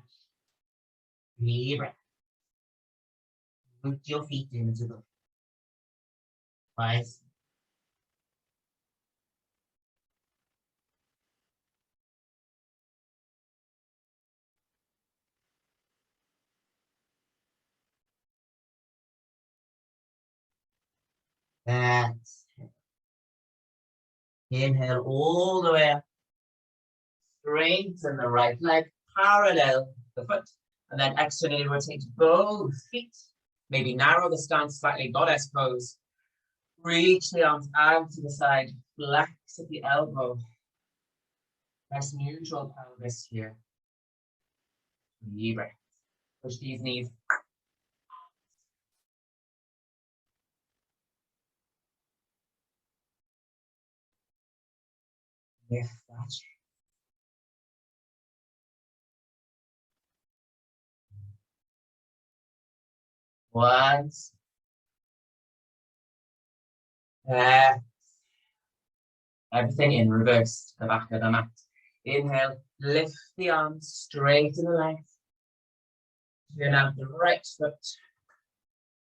Deep breath. Put your feet into the twice. That's inhale all the way up. Straighten the right leg, parallel the foot, and then externally rotate both feet. Maybe narrow the stance slightly, goddess pose. Reach the arms out to the side, flex at the elbow. Press neutral pelvis here. Deep breath. Push these knees. Lift that. Once. Everything in reverse, the back of the mat. Inhale, lift the arms, straighten the legs. Turn out the right foot.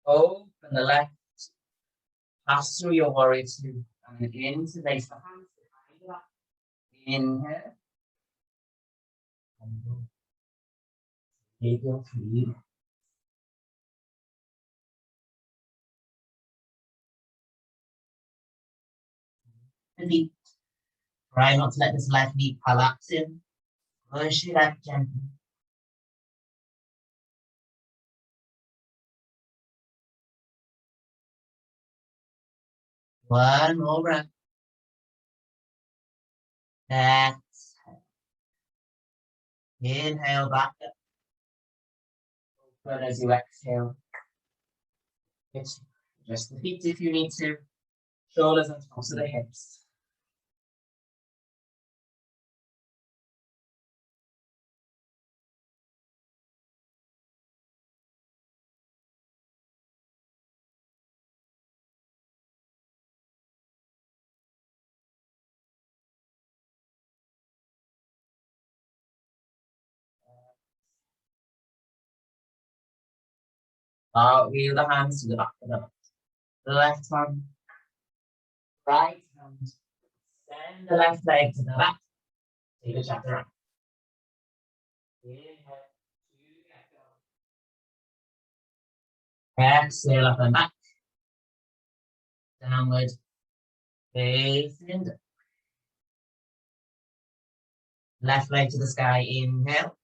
Open the left. Pass through your warrior two. And then into base the hands behind the back. Inhale. Take your three. Feet. Try not to let this left knee collapse in. Push it up gently. One more breath. Exhale. Inhale back up. Open as you exhale. Adjust the feet if you need to. Shoulders on tops of the hips. Wheel the hands to the back of the mat. Left hand, right hand. Send the left leg to the back. Take a chaturanga. Inhale. Exhale up and back. Downward. Facing down. Left leg to the sky. Inhale.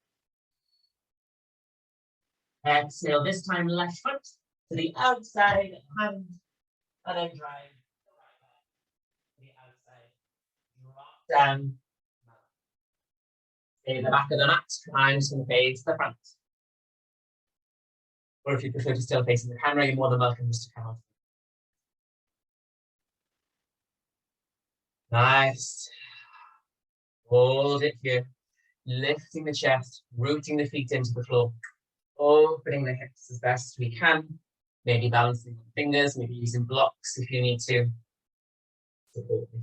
Exhale. This time left foot to the outside hand. And then drive down. Stay the back of the mat, and just going to face the front. Or if you prefer to still facing the camera, you're more than welcome just to come off. Nice. Hold it here. Lifting the chest, rooting the feet into the floor, opening the hips as best we can. Maybe balancing on fingers, maybe using blocks if you need to. Support me.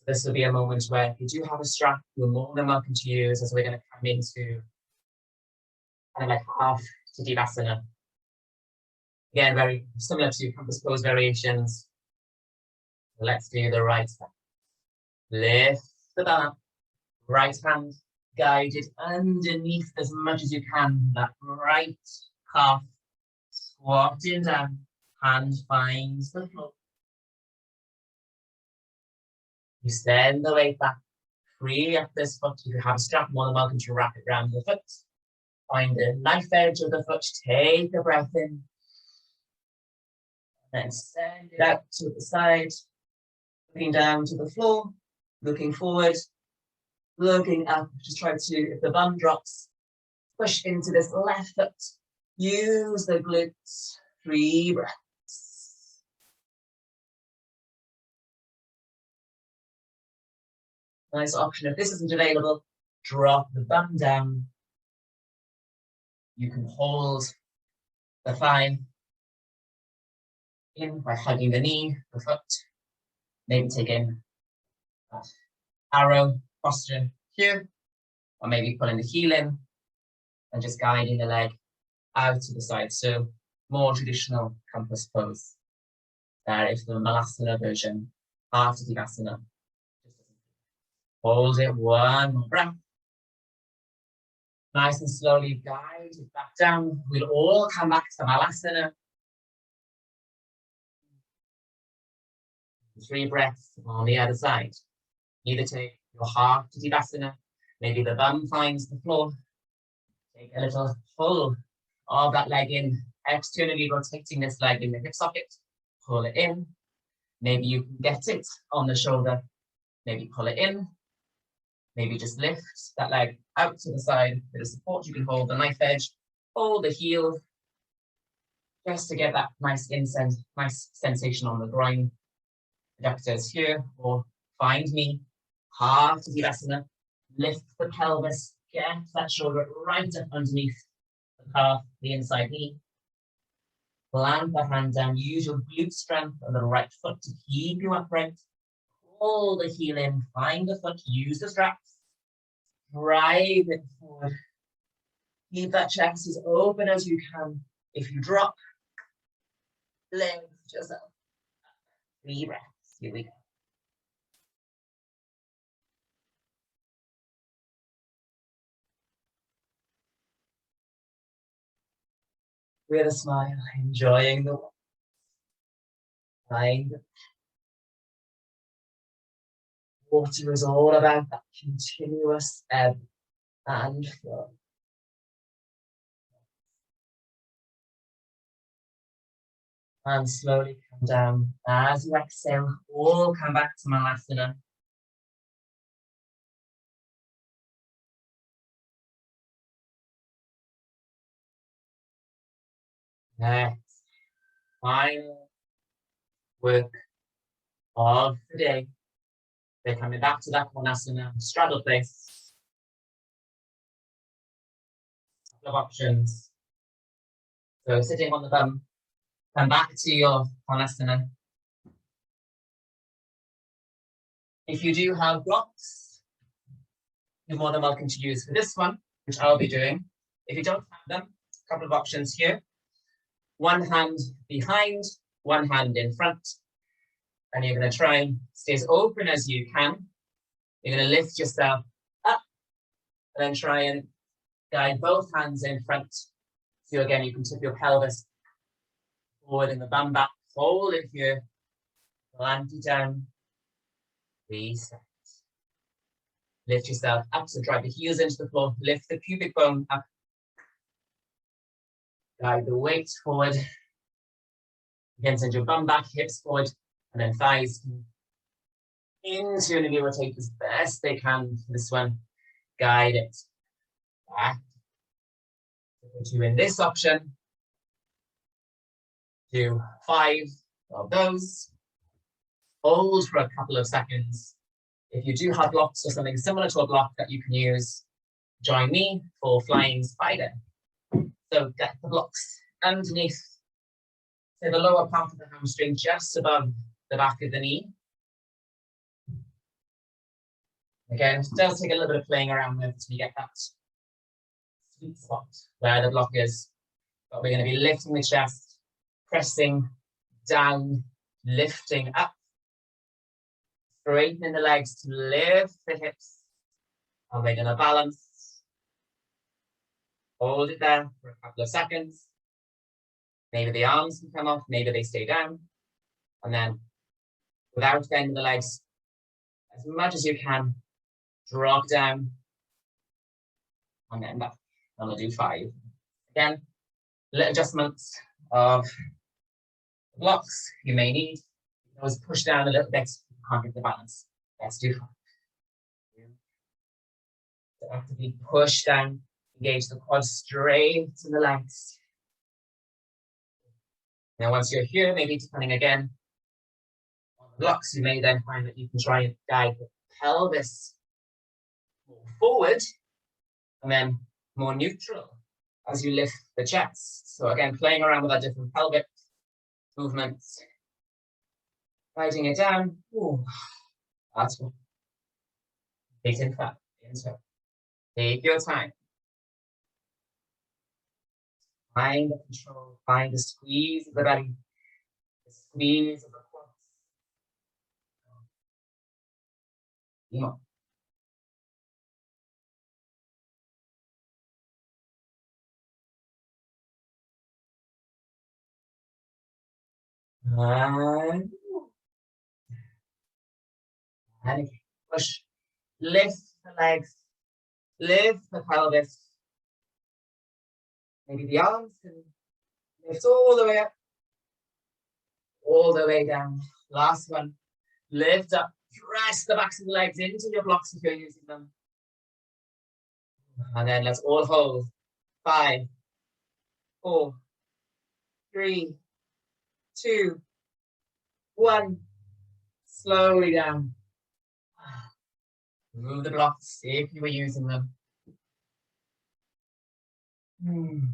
This will be a moment where if you do have a strap, you're more than welcome to use, as we're going to come into kind of like half Tadasana. Again, very similar to compass pose variations. Let's do the right side. Lift the bum up. Right hand guided underneath as much as you can. That right calf squatting down. Hand finds the floor. You send the weight back. Free up this foot. If you have a strap, more than welcome to wrap it around the foot. Find the knife edge of the foot. Take a breath in. Then send it out to the side. Looking down to the floor. Looking forward. Looking up. Just try to, if the bum drops, push into this left foot. Use the glutes. 3 breaths. Nice option. If this isn't available, drop the bum down. You can hold the thigh in by hugging the knee, the foot. Maybe take in that arrow posture here, or maybe pulling the heel in and just guiding the leg out to the side. So more traditional compass pose. There is the Malasana version after Tadasana. Hold it, one more breath. Nice and slowly guide it back down. We'll all come back to Malasana. 3 breaths on the other side. Either take your heart to Tadasana. Maybe the bum finds the floor. Take a little pull of that leg in, externally rotating this leg in the hip socket. Pull it in. Maybe you can get it on the shoulder. Maybe pull it in. Maybe just lift that leg out to the side. Bit of support. You can hold the knife edge, hold the heel, just to get that nice sensation on the groin. Adductors here, or find me. Half to Tadasana. Lift the pelvis. Get that shoulder right up underneath the calf, the inside knee. Plant the hand down. Use your glute strength of the right foot to keep you upright. Pull the heel in. Find the foot. Use the straps. Drive it forward. Keep that chest as open as you can. If you drop, lift yourself. 3 breaths. Here we go. With a smile, enjoying the walk. Find water is all about that continuous ebb and flow. And slowly come down. As you exhale, all come back to Malasana. Next, final work of the day. They're coming back to that Konasana, straddle place. Couple of options. So sitting on the bum, come back to your Konasana. If you do have blocks, you're more than welcome to use for this one, which I'll be doing. If you don't have them, a couple of options here. One hand behind, one hand in front. And you're going to try and stay as open as you can. You're going to lift yourself up and then try and guide both hands in front. So again, you can tip your pelvis forward in the bum back. Hold it here. Plant it down. Reset. Lift yourself up. So drive the heels into the floor. Lift the pubic bone up. Guide the weight forward. Again, send your bum back, hips forward, and then thighs internally rotate as best they can for this one. Guide it back. Put you in this option. Do 5 of those. Hold for a couple of seconds. If you do have blocks or something similar to a block that you can use, join me for flying spider. So get the blocks underneath, say the lower part of the hamstring, just above the back of the knee. Again, it does take a little bit of playing around with until you get that sweet spot where the block is. But we're going to be lifting the chest, pressing down, lifting up, straightening the legs to lift the hips. And we're going to balance. Hold it there for a couple of seconds. Maybe the arms can come off, maybe they stay down. And then, without bending the legs, as much as you can, drop down. And then back. And we'll do 5. Again, little adjustments of blocks you may need. You can always push down a little bit, you can't get the balance. Let's do 5. So actively push down, engage the quads straight to the legs. Now, once you're here, maybe depending again on the blocks, you may then find that you can try and guide the pelvis more forward and then more neutral as you lift the chest. So again, playing around with our different pelvic movements, guiding it down. Ooh, that's one. Take in fat, insert. Take your time. Find the control, find the squeeze of the belly, the squeeze of the quads. And push, lift the legs, lift the pelvis. Maybe the arms can lift all the way up, all the way down. Last one, lift up, press the backs of the legs into your blocks if you're using them. And then let's all hold. 5, 4, 3, 2, 1. Slowly down. Remove the blocks if you were using them. And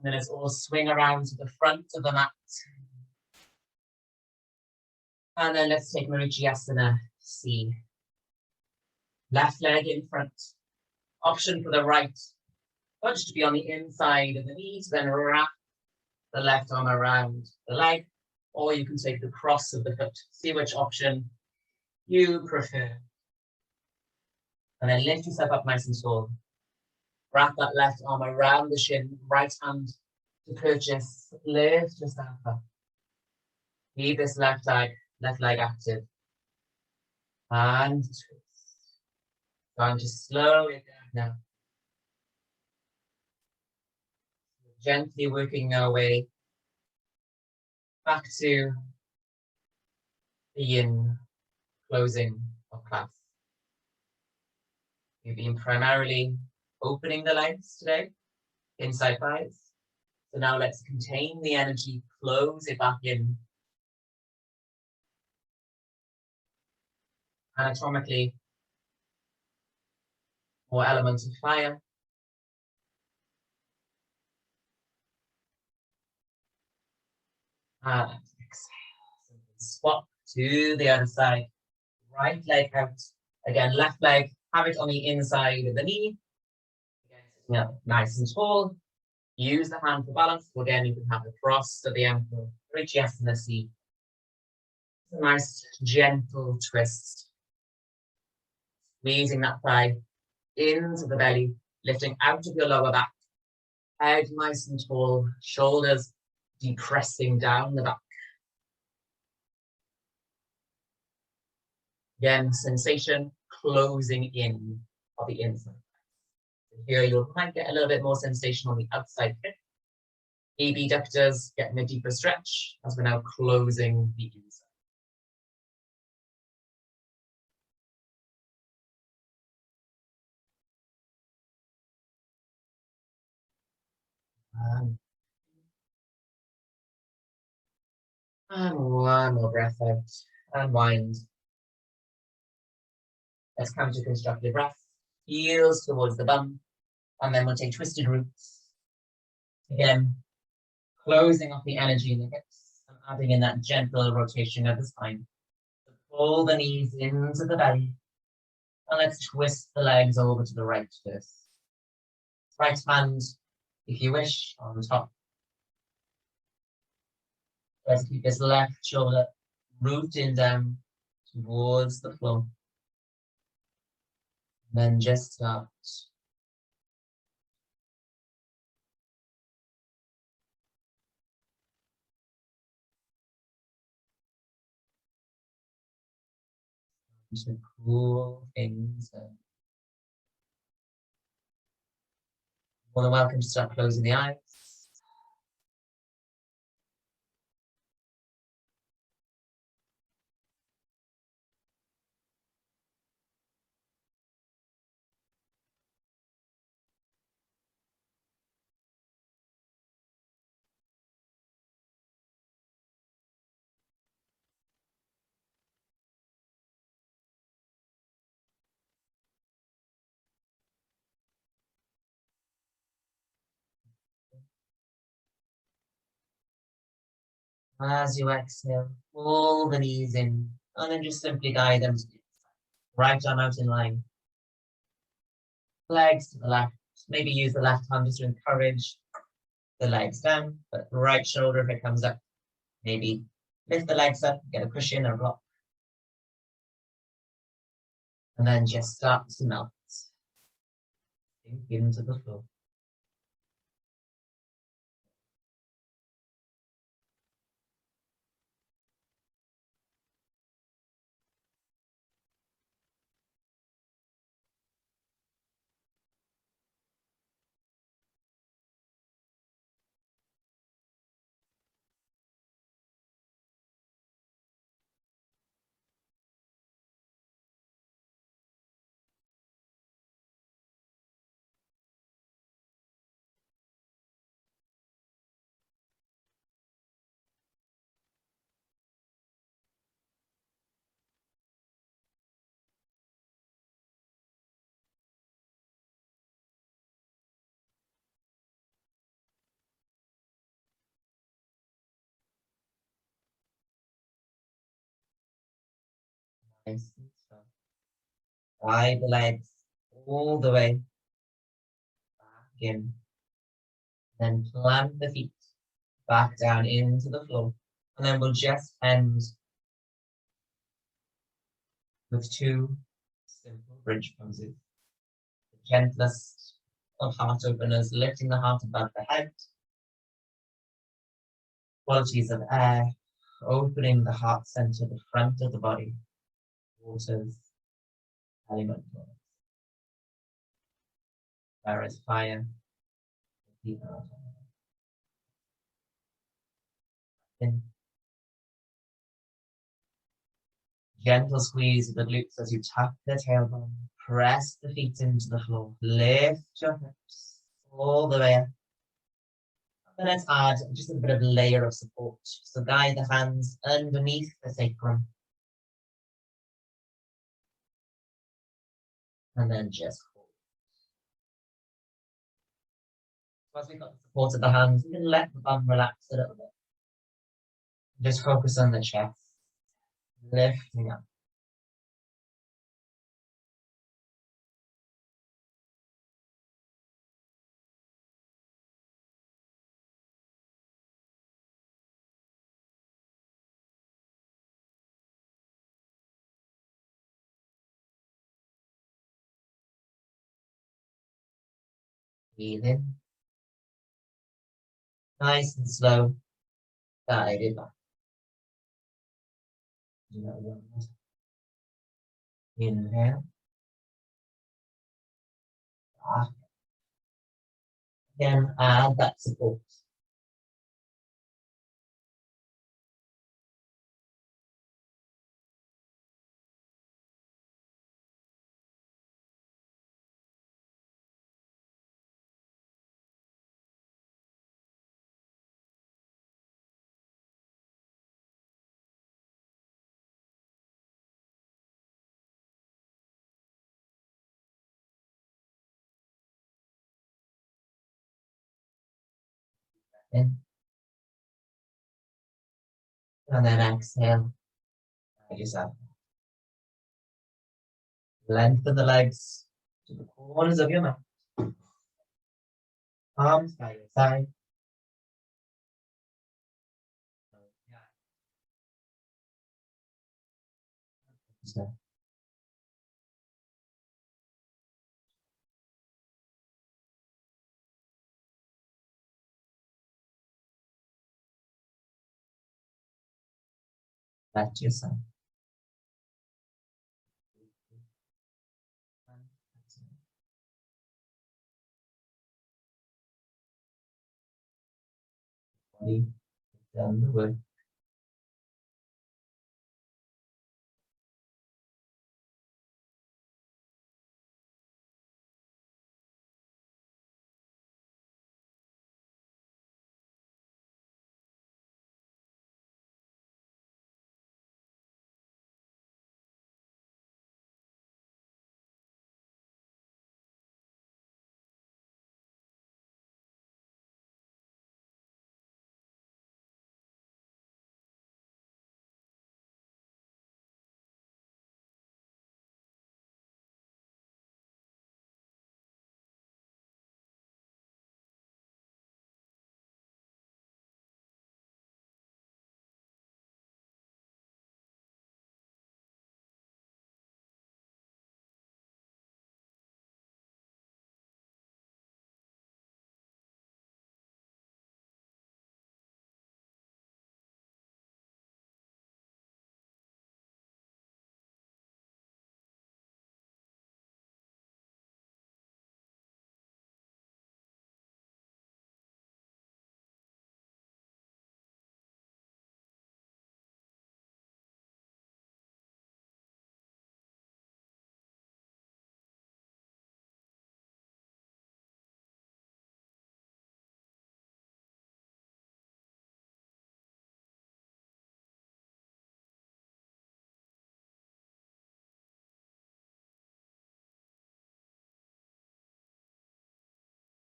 then let's all swing around to the front of the mat. And then let's take Marichyasana C. Left leg in front. Option for the right. Touch to be on the inside of the knee to then wrap the left arm around the leg. Or you can take the cross of the foot. See which option you prefer. And then lift yourself up nice and tall. Wrap that left arm around the shin, right hand to purchase. Lift yourself up. Keep this left leg active. And twist. Going to slow it down now. Gently working our way back to the yin closing of class. We've been primarily opening the legs today, inside thighs. So now let's contain the energy, close it back in. Anatomically, more elements of fire. And exhale. Swap to the other side. Right leg out. Again, left leg, have it on the inside of the knee. Again, sitting up nice and tall. Use the hand for balance. So again, you can have the cross of the ankle. Marichyasana C. A nice gentle twist. Squeezing that thigh into the belly, lifting out of your lower back. Head nice and tall, shoulders depressing down the back. Again, sensation closing in of the inside. Here you might get a little bit more sensation on the outside hip. abductors getting a deeper stretch as we're now closing the inside. And one more breath out. Unwind. Let's come to constructive breath. Heels towards the bum. And then we'll take twisted roots. Again, closing off the energy in the hips and adding in that gentle rotation of the spine. So pull the knees into the belly. And let's twist the legs over to the right first. Right hand, if you wish, on top. Let's keep this left shoulder rooting down towards the floor. And then just start. To cool things down. More than welcome to start closing the eyes. As you exhale, pull the knees in, and then just simply guide them to the inside. Right arm out in line. Legs to the left. Maybe use the left hand just to encourage the legs down, but right shoulder, if it comes up, maybe lift the legs up, get a cushion or block. And then just start to melt. Sink into the floor. Nice and slow. Guide the legs all the way back in. Then plant the feet back down into the floor. And then we'll just end with two simple bridge poses. The gentlest of heart openers, lifting the heart above the head. Qualities of air, opening the heart center, the front of the body. Waters, elemental. There is fire, the earth. In. Gentle squeeze of the glutes as you tap the tailbone. Press the feet into the floor. Lift your hips all the way up. And let's add just a bit of layer of support. So guide the hands underneath the sacrum. And then just hold. Once we've got the support of the hands, we can let the bum relax a little bit. Just focus on the chest. Lifting up. Breathe in. Nice and slow. Guide it back. Inhale. Back. Again, add that support. in. And then exhale. Let yourself. Lengthen the legs to the corners of your mat. Arms by your side. Let yourself. Body down the way.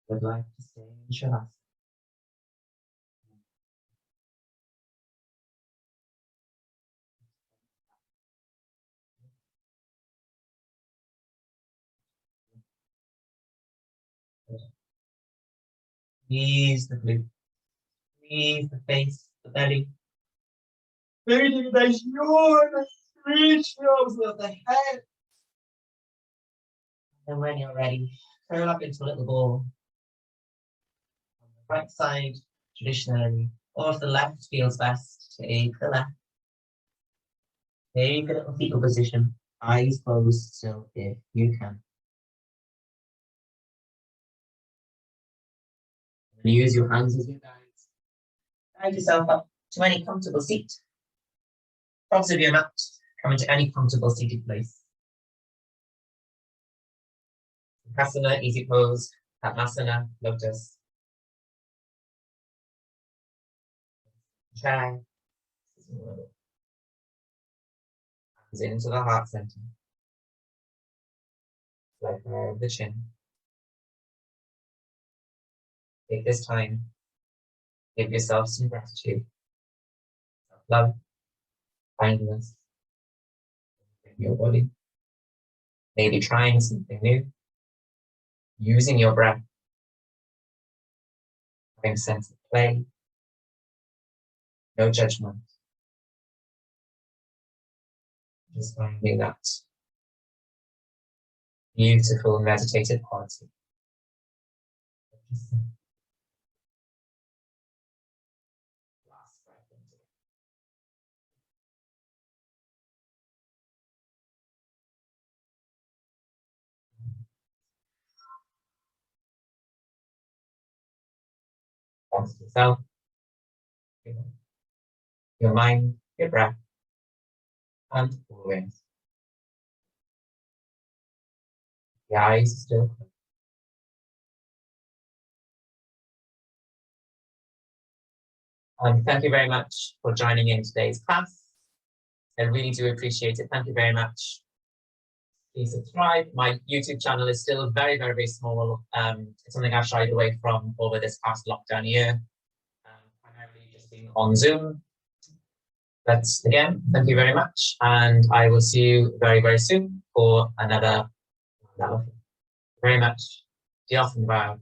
Would like to stay in Shavasana. Squeeze the glute. Squeeze the face, the belly. Really nice yawn. Reach nose of the head. And when you're ready, curl up into a little ball. On the right side, traditionally, or if the left feels best, take the left. Take a little fetal position, eyes closed still if you can. And use your hands as your guides. Guide yourself up to any comfortable seat. Front of your mat, come into any comfortable seated place. Asana, easy pose, Padmasana, lotus. Chair. Hands into the heart center. Like the chin. Take this time. Give yourself some gratitude. Love, kindness in your body. Maybe trying something new. Using your breath. Having a sense of play. No judgment. Just finding that beautiful meditative quality. Last breath into it. Thanks to yourself, your mind, your breath, and always. The eyes are still closed. Thank you very much for joining in today's class. I really do appreciate it. Thank you very much. Please subscribe. My YouTube channel is still very, very, very small. It's something I've shied away from over this past lockdown year. meeting on Zoom. But again, thank you very much, and I will see you very, very soon for another Mandala. Very much. Diolch yn fawr.